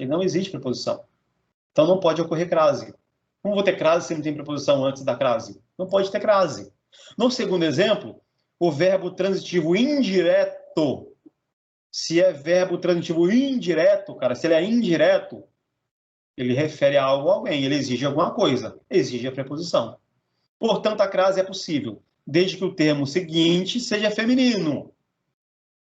Ele não exige preposição. Então não pode ocorrer crase. Como vou ter crase se não tem preposição antes da crase? Não pode ter crase. No segundo exemplo, o verbo transitivo indireto. Se é verbo transitivo indireto, cara, se ele é indireto, ele refere a algo ou alguém, ele exige alguma coisa, exige a preposição. Portanto, a crase é possível, desde que o termo seguinte seja feminino.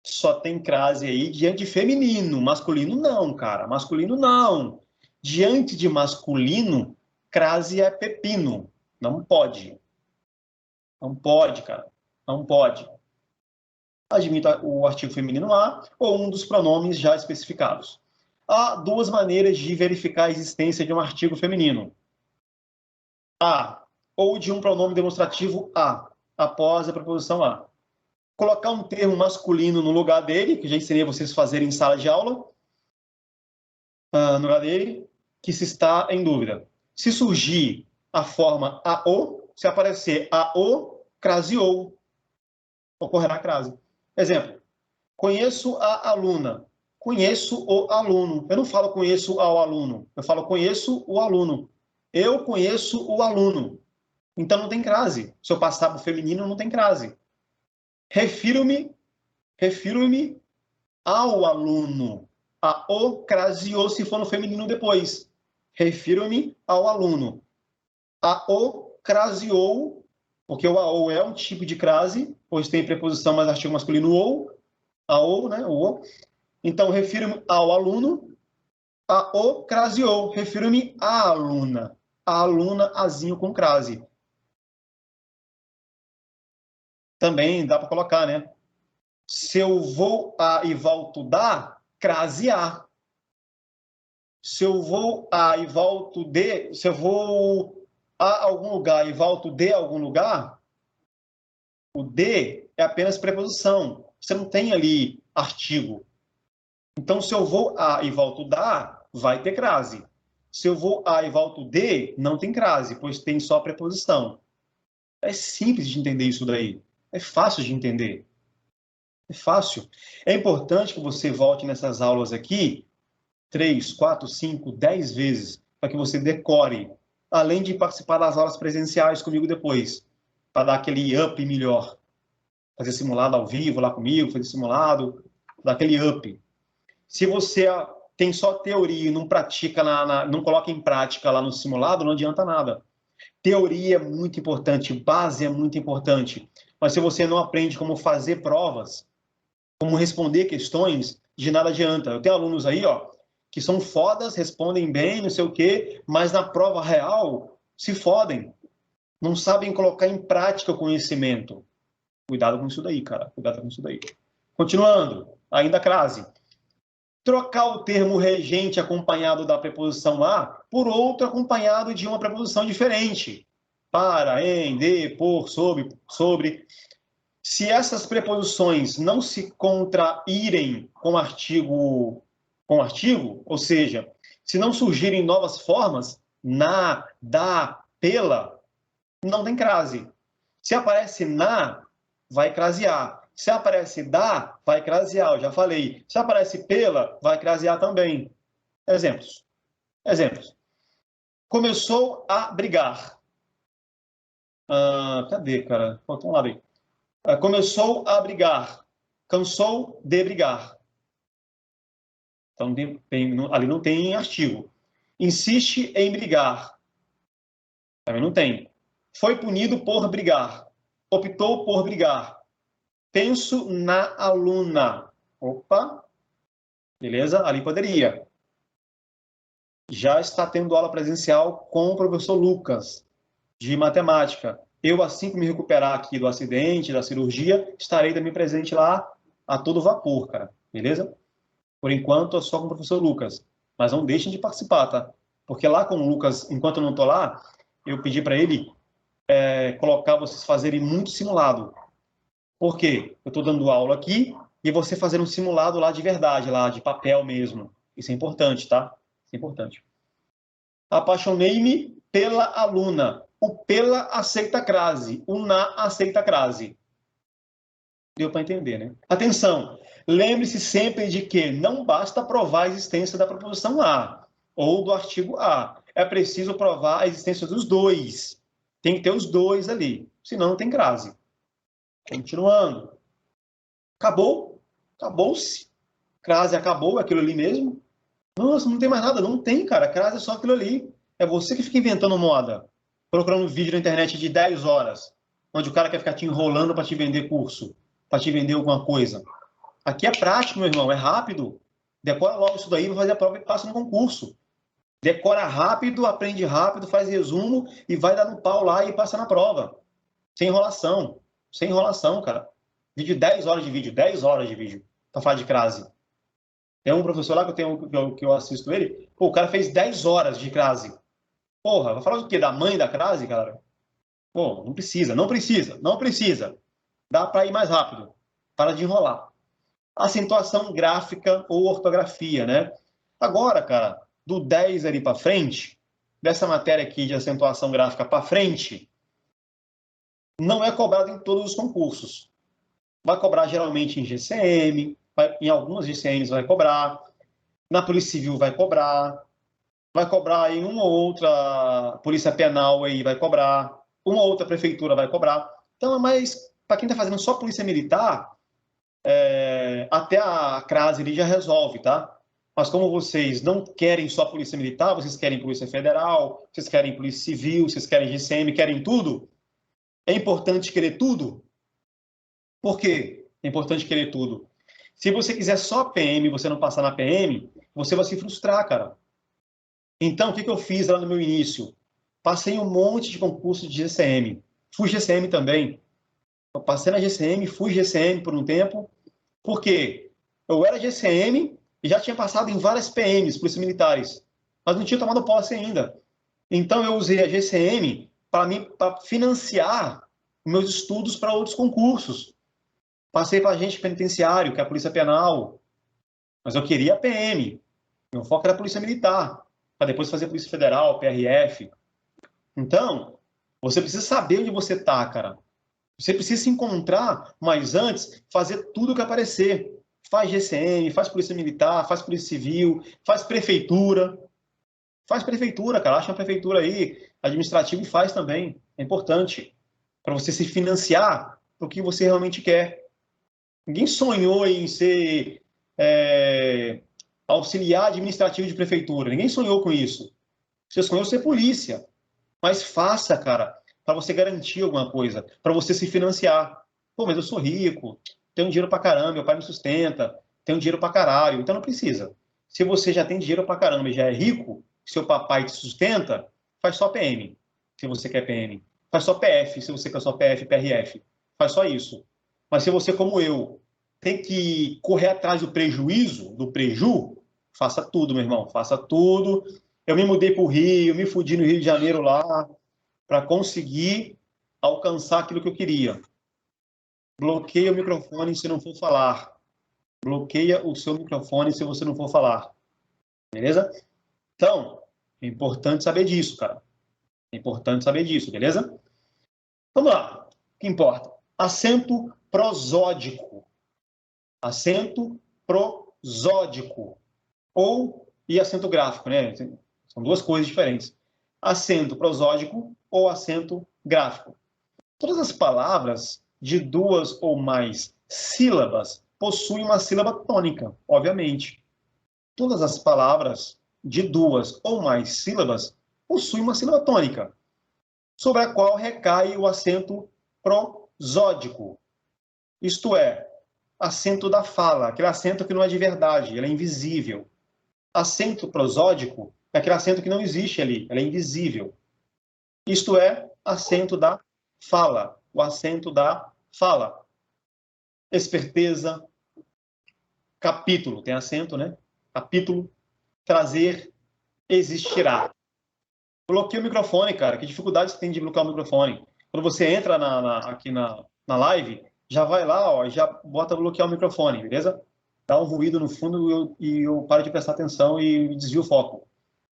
Só tem crase aí diante de feminino, masculino não, cara, masculino não. Diante de masculino, crase é pepino, não pode. Não pode, cara, não pode. Admita o artigo feminino A ou um dos pronomes já especificados. Há duas maneiras de verificar a existência de um artigo feminino. A, ou de um pronome demonstrativo A, após a preposição A. Colocar um termo masculino no lugar dele, que já ensinei vocês a fazerem em sala de aula, no lugar dele, que se está em dúvida. Se surgir a forma AO, se aparecer AO, craseou, ocorrerá crase. Exemplo, conheço a aluna. Conheço o aluno. Eu não falo conheço ao aluno. Eu falo conheço o aluno. Eu conheço o aluno. Então não tem crase. Se eu passar para o feminino, não tem crase. Refiro-me ao aluno. A o craseou se for no feminino depois. Refiro-me ao aluno. A o craseou, porque o AO é um tipo de crase, pois tem preposição mais artigo masculino ou. AO, né? O. Então, refiro-me ao aluno. A o craseou. Refiro-me à aluna. A aluna, azinho com crase. Também dá para colocar, né? Se eu vou a e volto da, crasear. Se eu vou a e volto de, se eu vou a algum lugar e volto de algum lugar, o de é apenas preposição. Você não tem ali artigo. Então, se eu vou a e volto da, vai ter crase. Se eu vou a e volto de, não tem crase, pois tem só preposição. É simples de entender isso daí. É fácil de entender. É fácil. É importante que você volte nessas aulas aqui 3, 4, 5, 10 vezes, para que você decore, além de participar das aulas presenciais comigo depois, para dar aquele up melhor. Fazer simulado ao vivo lá comigo, fazer simulado, dar aquele up. Se você tem só teoria e não pratica, não coloca em prática lá no simulado, não adianta nada. Teoria é muito importante, base é muito importante. Mas se você não aprende como fazer provas, como responder questões, de nada adianta. Eu tenho alunos aí, ó, que são fodas, respondem bem, não sei o quê, mas na prova real se fodem. Não sabem colocar em prática o conhecimento. Cuidado com isso daí, cara. Cuidado com isso daí. Continuando, ainda crase. Trocar o termo regente acompanhado da preposição a por outro acompanhado de uma preposição diferente. Para, em, de, por, sobre. Se essas preposições não se contraírem com artigo, ou seja, se não surgirem novas formas, na, da, pela, não tem crase. Se aparece na, vai crasear. Se aparece da, vai crasear, eu já falei. Se aparece pela, vai crasear também. Exemplos. Começou a brigar. Cadê, cara? Faltou um lado aí. Começou a brigar. Cansou de brigar. Então, ali não tem artigo. Insiste em brigar. Também não tem. Foi punido por brigar. Optou por brigar. Penso na aluna. Opa. Beleza? Ali poderia. Já está tendo aula presencial com o professor Lucas, de matemática. Eu, assim que me recuperar aqui do acidente, da cirurgia, estarei também presente lá a todo vapor, cara. Beleza? Por enquanto, é só com o professor Lucas. Mas não deixem de participar, tá? Porque lá com o Lucas, enquanto eu não estou lá, eu pedi para ele colocar vocês fazerem muito simulado. Por quê? Eu estou dando aula aqui e você fazer um simulado lá de verdade, lá de papel mesmo. Isso é importante, tá? Isso é importante. Apaixonei-me pela aluna. O pela aceita crase. O na aceita crase. Deu para entender, né? Atenção! Lembre-se sempre de que não basta provar a existência da proposição a ou do artigo a. É preciso provar a existência dos dois. Tem que ter os dois ali. Senão não tem crase. Continuando. Acabou? Acabou-se. Crase acabou, é aquilo ali mesmo. Nossa, não tem mais nada. Não tem, cara. Crase é só aquilo ali. É você que fica inventando moda. Procurando um vídeo na internet de 10 horas, onde o cara quer ficar te enrolando para te vender curso, para te vender alguma coisa. Aqui é prático, meu irmão. É rápido. Decora logo isso daí, vai fazer a prova e passa no concurso. Decora rápido, aprende rápido, faz resumo e vai dar no pau lá e passa na prova. Sem enrolação. Sem enrolação, cara. Vídeo 10 horas de vídeo. 10 horas de vídeo para falar de crase. Tem um professor lá que eu assisto ele, pô, o cara fez 10 horas de crase. Porra, vai falar do quê? Da mãe da crase, cara? Pô, não precisa, não precisa, não precisa. Dá para ir mais rápido. Para de enrolar. Acentuação gráfica ou ortografia, né? Agora, cara, do 10 ali para frente, dessa matéria aqui de acentuação gráfica para frente, não é cobrado em todos os concursos. Vai cobrar geralmente em GCM, em algumas GCMs vai cobrar, na Polícia Civil vai cobrar em uma ou outra Polícia Penal aí vai cobrar, uma ou outra prefeitura vai cobrar. Então, mas para quem está fazendo só Polícia Militar, até a crase ali já resolve, tá? Mas como vocês não querem só Polícia Militar, vocês querem Polícia Federal, vocês querem Polícia Civil, vocês querem GCM, querem tudo, é importante querer tudo. Por quê? É importante querer tudo. Se você quiser só PM e você não passar na PM, você vai se frustrar, cara. Então, o que eu fiz lá no meu início? Passei um monte de concurso de GCM. Fui GCM também. Eu passei na GCM, fui GCM por um tempo. Por quê? Eu era GCM e já tinha passado em várias PMs, Polícias Militares, mas não tinha tomado posse ainda. Então, eu usei a GCM para financiar meus estudos para outros concursos. Passei para agente penitenciário, que é a Polícia Penal, mas eu queria a PM. Meu foco era a Polícia Militar, para depois fazer Polícia Federal, PRF. Então, você precisa saber onde você está, cara. Você precisa se encontrar, mas antes, fazer tudo que aparecer. Faz GCM, faz Polícia Militar, faz Polícia Civil, faz prefeitura. Faz prefeitura, cara. Acha uma prefeitura aí, administrativa, e faz também. É importante. Para você se financiar para o que você realmente quer. Ninguém sonhou em ser auxiliar administrativo de prefeitura. Ninguém sonhou com isso. Você sonhou ser polícia. Mas faça, cara, para você garantir alguma coisa, para você se financiar. Pô, mas eu sou rico, tenho dinheiro pra caramba, meu pai me sustenta, tenho dinheiro pra caralho, então não precisa. Se você já tem dinheiro pra caramba e já é rico, seu papai te sustenta, faz só PM, se você quer PM. Faz só PF, se você quer só PF, PRF. Faz só isso. Mas se você, como eu, tem que correr atrás do prejuízo, do preju, faça tudo, meu irmão, faça tudo. Eu me mudei para o Rio, me fudi no Rio de Janeiro lá, para conseguir alcançar aquilo que eu queria. Bloqueia o microfone se não for falar. Bloqueia o seu microfone se você não for falar. Beleza? Então, é importante saber disso, cara. É importante saber disso, beleza? Vamos lá. O que importa? Acento prosódico. Acento prosódico. E acento gráfico, né? São duas coisas diferentes. Acento prosódico ou acento gráfico. Todas as palavras de duas ou mais sílabas possuem uma sílaba tônica, obviamente. Todas as palavras de duas ou mais sílabas possuem uma sílaba tônica, sobre a qual recai o acento prosódico. Isto é, acento da fala, aquele acento que não é de verdade, ele é invisível. Acento prosódico é aquele acento que não existe ali, ele é invisível. Isto é, acento da fala, o acento da fala. Esperteza, capítulo, tem acento, né? Capítulo, trazer, existirá. Bloqueia o microfone, cara. Que dificuldade você tem de bloquear o microfone? Quando você entra aqui na live, já vai lá, ó, já bota bloquear o microfone, beleza? Dá um ruído no fundo e eu paro de prestar atenção e desvio o foco.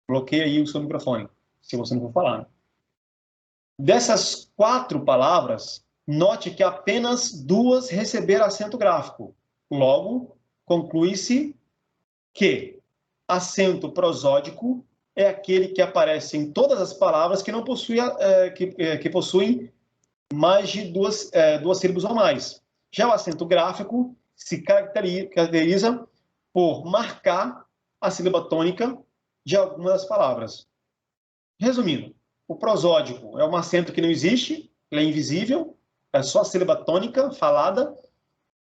Bloqueia aí o seu microfone, se você não for falar, né? Dessas 4 palavras, note que apenas 2 receberam acento gráfico. Logo, conclui-se que acento prosódico é aquele que aparece em todas as palavras que não possuem, que possuem mais de duas sílabas ou mais. Já o acento gráfico se caracteriza por marcar a sílaba tônica de algumas das palavras. Resumindo, o prosódico é um acento que não existe, ele é invisível, é só a sílaba tônica falada,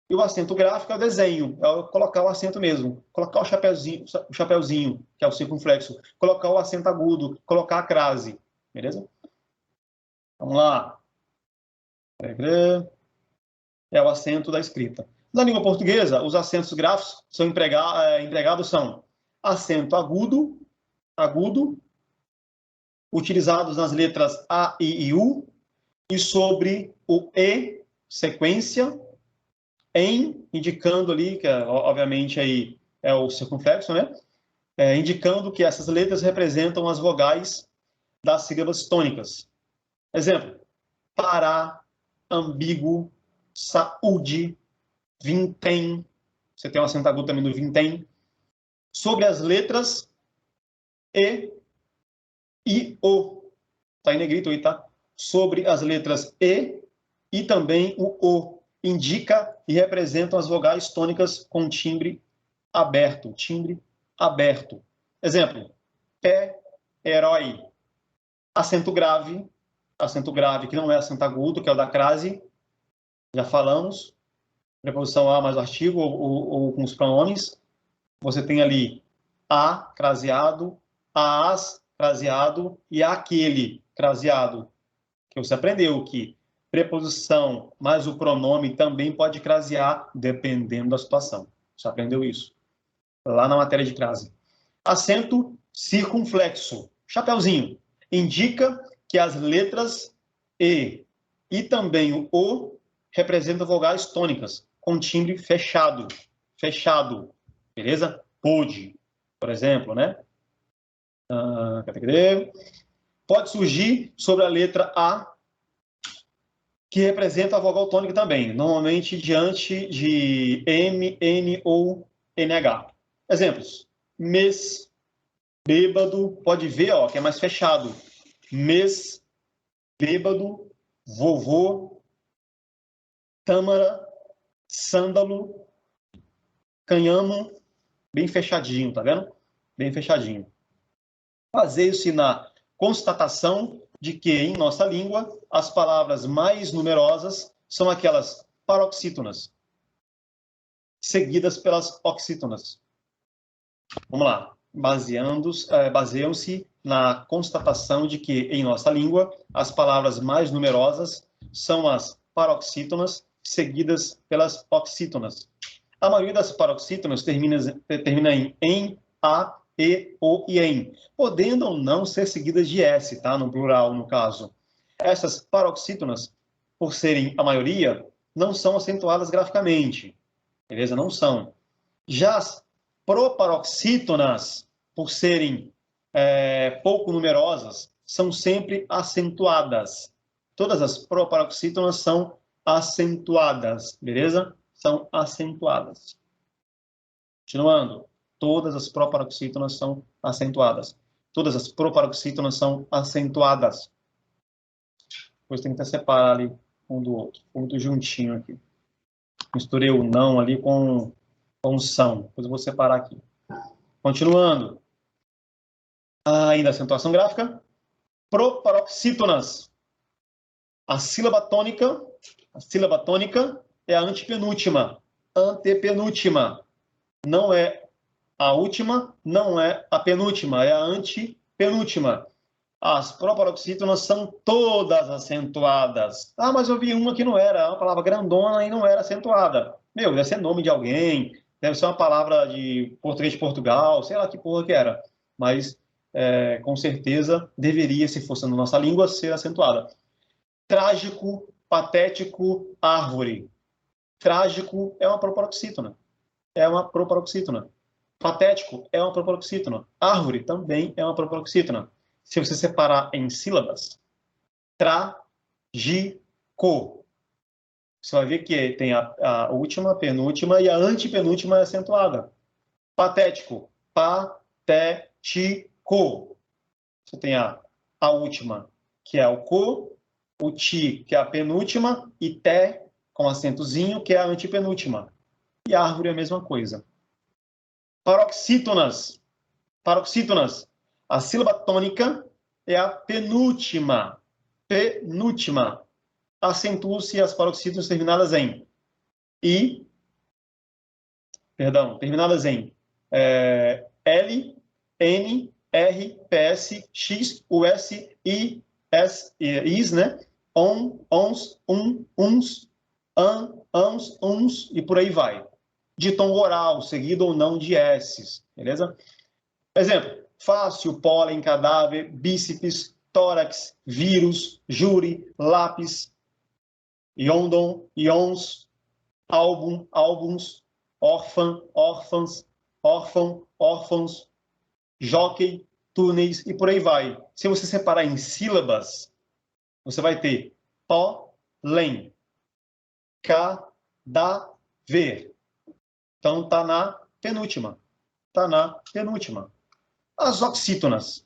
e o acento gráfico é o desenho, é colocar o acento mesmo, colocar o chapeuzinho, que é o circunflexo, colocar o acento agudo, colocar a crase, beleza? Vamos lá. É o acento da escrita. Na língua portuguesa, os acentos gráficos são empregados são acento agudo, utilizados nas letras A, I e U, e sobre o E, sequência, em, indicando ali, que obviamente aí é o circunflexo, né? Indicando que essas letras representam as vogais das sílabas tônicas. Exemplo, Pará, ambíguo, saúde, vintém, você tem um acento agudo também no vintém, sobre as letras E e O, tá em negrito aí, tá? Sobre as letras e também o indica e representam as vogais tônicas com timbre aberto. Exemplo, pé, herói. Acento grave que não é acento agudo, que é o da crase, já falamos. Preposição a mais o artigo ou com os pronomes. Você tem ali a craseado, as craseado e aquele craseado. Que você aprendeu que preposição mais o pronome também pode crasear dependendo da situação. Você aprendeu isso lá na matéria de crase. Acento circunflexo, chapeuzinho, indica que as letras e também o O representam vogais tônicas com timbre fechado, beleza? Pode, por exemplo, né? Pode surgir sobre a letra A, que representa a vogal tônica também, normalmente diante de M, N ou NH. Exemplos, mês, bêbado, pode ver, ó, que é mais fechado. Mês, bêbado, vovô, tâmara, sândalo, canhamo, bem fechadinho, tá vendo? Bem fechadinho. Baseia-se na constatação de que, em nossa língua, as palavras mais numerosas são aquelas paroxítonas, seguidas pelas oxítonas. Vamos lá. Baseiam-se na constatação de que, em nossa língua, as palavras mais numerosas são as paroxítonas, seguidas pelas oxítonas. A maioria das paroxítonas termina em A, E, O e EM, podendo ou não ser seguidas de S, tá? No plural, no caso. Essas paroxítonas, por serem a maioria, não são acentuadas graficamente, beleza? Não são. Já as proparoxítonas, por serem pouco numerosas, são sempre acentuadas. Todas as proparoxítonas são acentuadas, beleza? São acentuadas. Continuando, todas as proparoxítonas são acentuadas. Todas as proparoxítonas são acentuadas. Depois tem que até separar ali um do outro. Ficou muito juntinho aqui. Misturei o não ali com são. Depois eu vou separar aqui. Continuando. Ainda acentuação gráfica. Proparoxítonas. A sílaba tônica é a antepenúltima. Não é a última, não é a penúltima, é a antepenúltima. As proparoxítonas são todas acentuadas. Ah, mas eu vi uma que não era, uma palavra grandona e não era acentuada. Meu, deve ser nome de alguém, deve ser uma palavra de português de Portugal, sei lá que porra que era. Mas com certeza, deveria, se fosse na nossa língua, ser acentuada. Trágico, patético, árvore. Trágico é uma proparoxítona. É uma proparoxítona. Patético é uma proparoxítona. Árvore também é uma proparoxítona. Se você separar em sílabas, trágico. Você vai ver que tem a última, a penúltima e a antepenúltima é acentuada. Patético, patético. Você tem a última, que é o co, o ti, que é a penúltima, e té, com acentozinho, que é a antepenúltima. E árvore é a mesma coisa. Paroxítonas. Paroxítonas. A sílaba tônica é a penúltima. Penúltima. Acentua-se as paroxítonas terminadas em terminadas em L, N, R, PS, X, US, I, S, Is, né? On, ons, uns, ans, uns, e por aí vai. De tom oral, seguido ou não de S's, beleza? Exemplo, fácil, pólen, cadáver, bíceps, tórax, vírus, júri, lápis, iondon, ions, álbum, álbuns, órfã, órfãs, órfão, órfãos, jockey, túneis e por aí vai. Se você separar em sílabas, você vai ter pólen, cadáver. Então, está na penúltima. Está na penúltima. As oxítonas.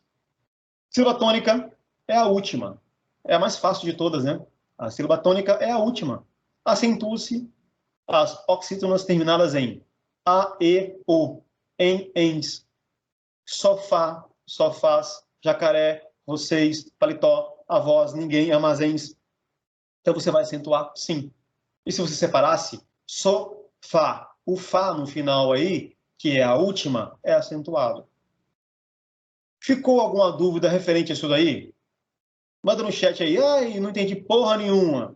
Sílaba tônica é a última. É a mais fácil de todas, né? A sílaba tônica é a última. Acentua-se as oxítonas terminadas em a, e, o, em, ens, sofá, sofás, jacaré, vocês, paletó, avós, ninguém, armazéns. Então você vai acentuar sim. E se você separasse, sofá, o fá no final aí, que é a última, é acentuado. Ficou alguma dúvida referente a isso daí? Manda no chat aí. Ai, não entendi porra nenhuma.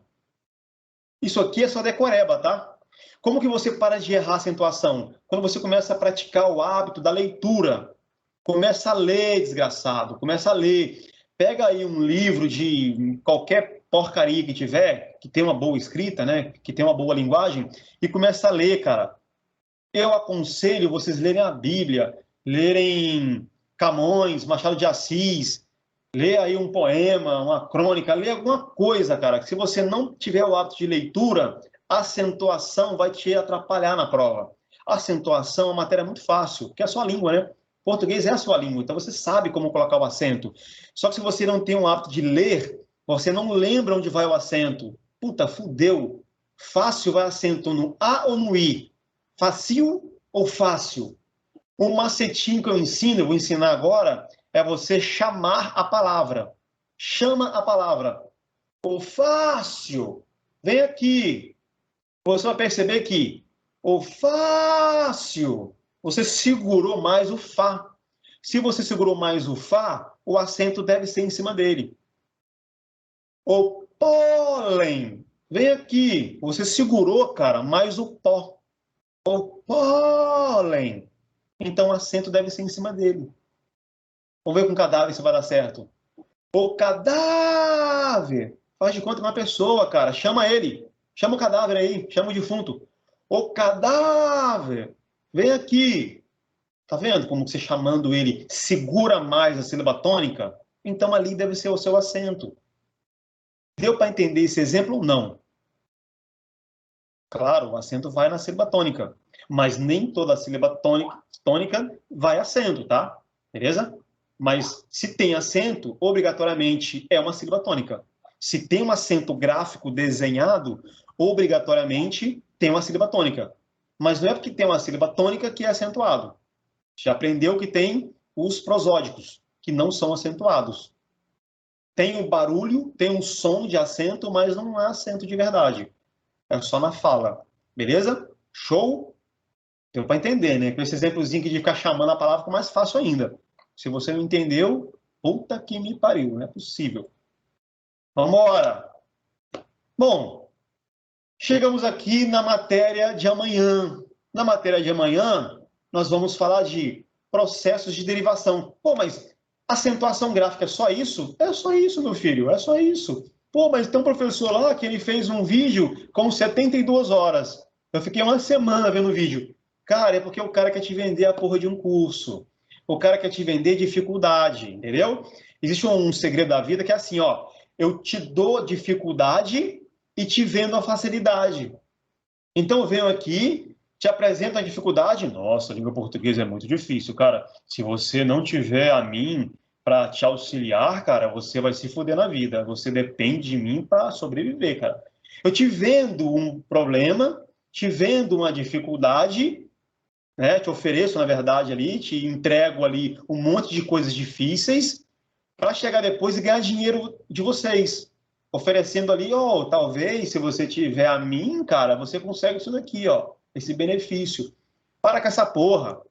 Isso aqui é só decoreba, tá? Como que você para de errar a acentuação? Quando você começa a praticar o hábito da leitura. Começa a ler, desgraçado. Começa a ler. Pega aí um livro de qualquer porcaria que tiver, que tem uma boa escrita, né? Que tem uma boa linguagem, e começa a ler, cara. Eu aconselho vocês lerem a Bíblia, lerem Camões, Machado de Assis, ler aí um poema, uma crônica, ler alguma coisa, cara. Que se você não tiver o hábito de leitura, a acentuação vai te atrapalhar na prova. A acentuação é uma matéria muito fácil, porque é a sua língua, né? Português é a sua língua, então você sabe como colocar o acento. Só que se você não tem o hábito de ler, você não lembra onde vai o acento. Puta, fudeu. Fácil vai acento no A ou no I? Fácil ou fácil? Um macetinho que eu ensino, eu vou ensinar agora, é você chamar a palavra. Chama a palavra. O fácil, vem aqui. Você vai perceber que o fácil, você segurou mais o Fá. Se você segurou mais o Fá, o acento deve ser em cima dele. O pólen, vem aqui. Você segurou, cara, mais o pó. O pólen. Então o acento deve ser em cima dele. Vamos ver com o cadáver se vai dar certo. O cadáver. Faz de conta que é uma pessoa, cara. Chama ele. Chama o cadáver aí. Chama o defunto. O cadáver. Vem aqui. Tá vendo como você chamando ele segura mais a sílaba tônica? Então ali deve ser o seu acento. Deu para entender esse exemplo ou não? Claro, o acento vai na sílaba tônica. Mas nem toda a sílaba tônica vai acento, tá? Beleza? Mas se tem acento, obrigatoriamente é uma sílaba tônica. Se tem um acento gráfico desenhado, obrigatoriamente tem uma sílaba tônica. Mas não é porque tem uma sílaba tônica que é acentuado. Já aprendeu que tem os prosódicos, que não são acentuados. Tem o barulho, tem um som de acento, mas não é acento de verdade. É só na fala. Beleza? Show? Deu para entender, né? Com esse exemplozinho aqui de ficar chamando a palavra, fica mais fácil ainda. Se você não entendeu, puta que me pariu, não é possível. Vamos embora. Bom, chegamos aqui na matéria de amanhã. Na matéria de amanhã, nós vamos falar de processos de derivação. Pô, mas Acentuação gráfica é só isso? É só isso, meu filho, é só isso. Pô, mas tem um professor lá que ele fez um vídeo com 72 horas. Eu fiquei uma semana vendo o vídeo. Cara, é porque o cara quer te vender a porra de um curso. O cara quer te vender dificuldade, entendeu? Existe um segredo da vida que é assim, ó. Eu te dou dificuldade e te vendo a facilidade. Então eu venho aqui, te apresento a dificuldade. Nossa, a língua portuguesa é muito difícil, cara. Se você não tiver a mim para te auxiliar, cara, você vai se fuder na vida. Você depende de mim para sobreviver, cara. Eu te vendo um problema, te vendo uma dificuldade, né? Te ofereço, na verdade, ali, te entrego ali um monte de coisas difíceis para chegar depois e ganhar dinheiro de vocês. Oferecendo ali, ó, talvez, se você tiver a mim, cara, você consegue isso daqui, ó, esse benefício. Para com essa porra.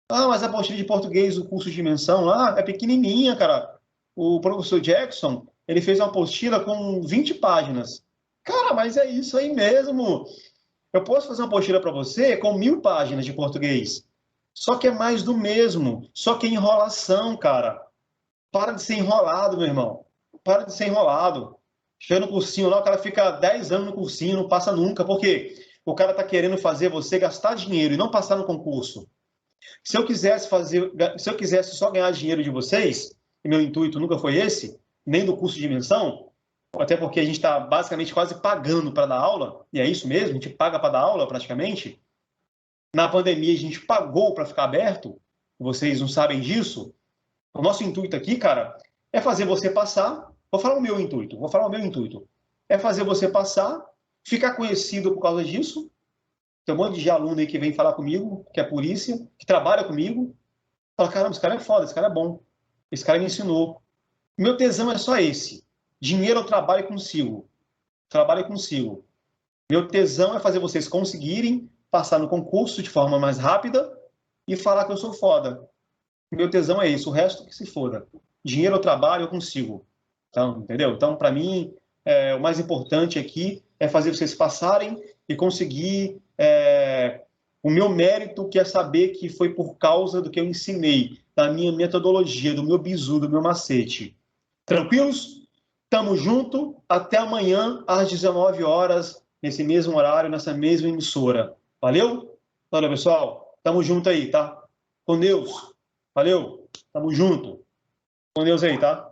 Ah, mas a apostila de português, o curso de dimensão lá, é pequenininha, cara. O professor Jackson, ele fez uma apostila com 20 páginas. Cara, mas é isso aí mesmo. Eu posso fazer uma apostila para você com 1000 páginas de português. Só que é mais do mesmo. Só que é enrolação, cara. Para de ser enrolado, meu irmão. Para de ser enrolado. Chega no cursinho lá, o cara fica 10 anos no cursinho, não passa nunca. Por quê? O cara está querendo fazer você gastar dinheiro e não passar no concurso. Se eu quisesse só ganhar dinheiro de vocês, e meu intuito nunca foi esse, nem do curso de dimensão, até porque a gente está basicamente quase pagando para dar aula, e é isso mesmo, a gente paga para dar aula praticamente. Na pandemia a gente pagou para ficar aberto, vocês não sabem disso. O nosso intuito aqui, cara, é fazer você passar. Vou falar o meu intuito. É fazer você passar, ficar conhecido por causa disso. Tem um monte de aluno aí que vem falar comigo, que é polícia, que trabalha comigo. Fala, caramba, esse cara é foda, esse cara é bom. Esse cara me ensinou. Meu tesão é só esse. Dinheiro eu trabalho consigo. Trabalho consigo. Meu tesão é fazer vocês conseguirem passar no concurso de forma mais rápida e falar que eu sou foda. Meu tesão é isso, o resto que se foda. Dinheiro eu trabalho, eu consigo. Então, entendeu? Então, para mim, o mais importante aqui é fazer vocês passarem e conseguir o meu mérito, que é saber que foi por causa do que eu ensinei, da minha metodologia, do meu bizu, do meu macete. Tranquilos? Tamo junto. Até amanhã, às 19 horas, nesse mesmo horário, nessa mesma emissora. Valeu? Valeu, pessoal. Tamo junto aí, tá? Com Deus. Valeu. Tamo junto. Com Deus aí, tá?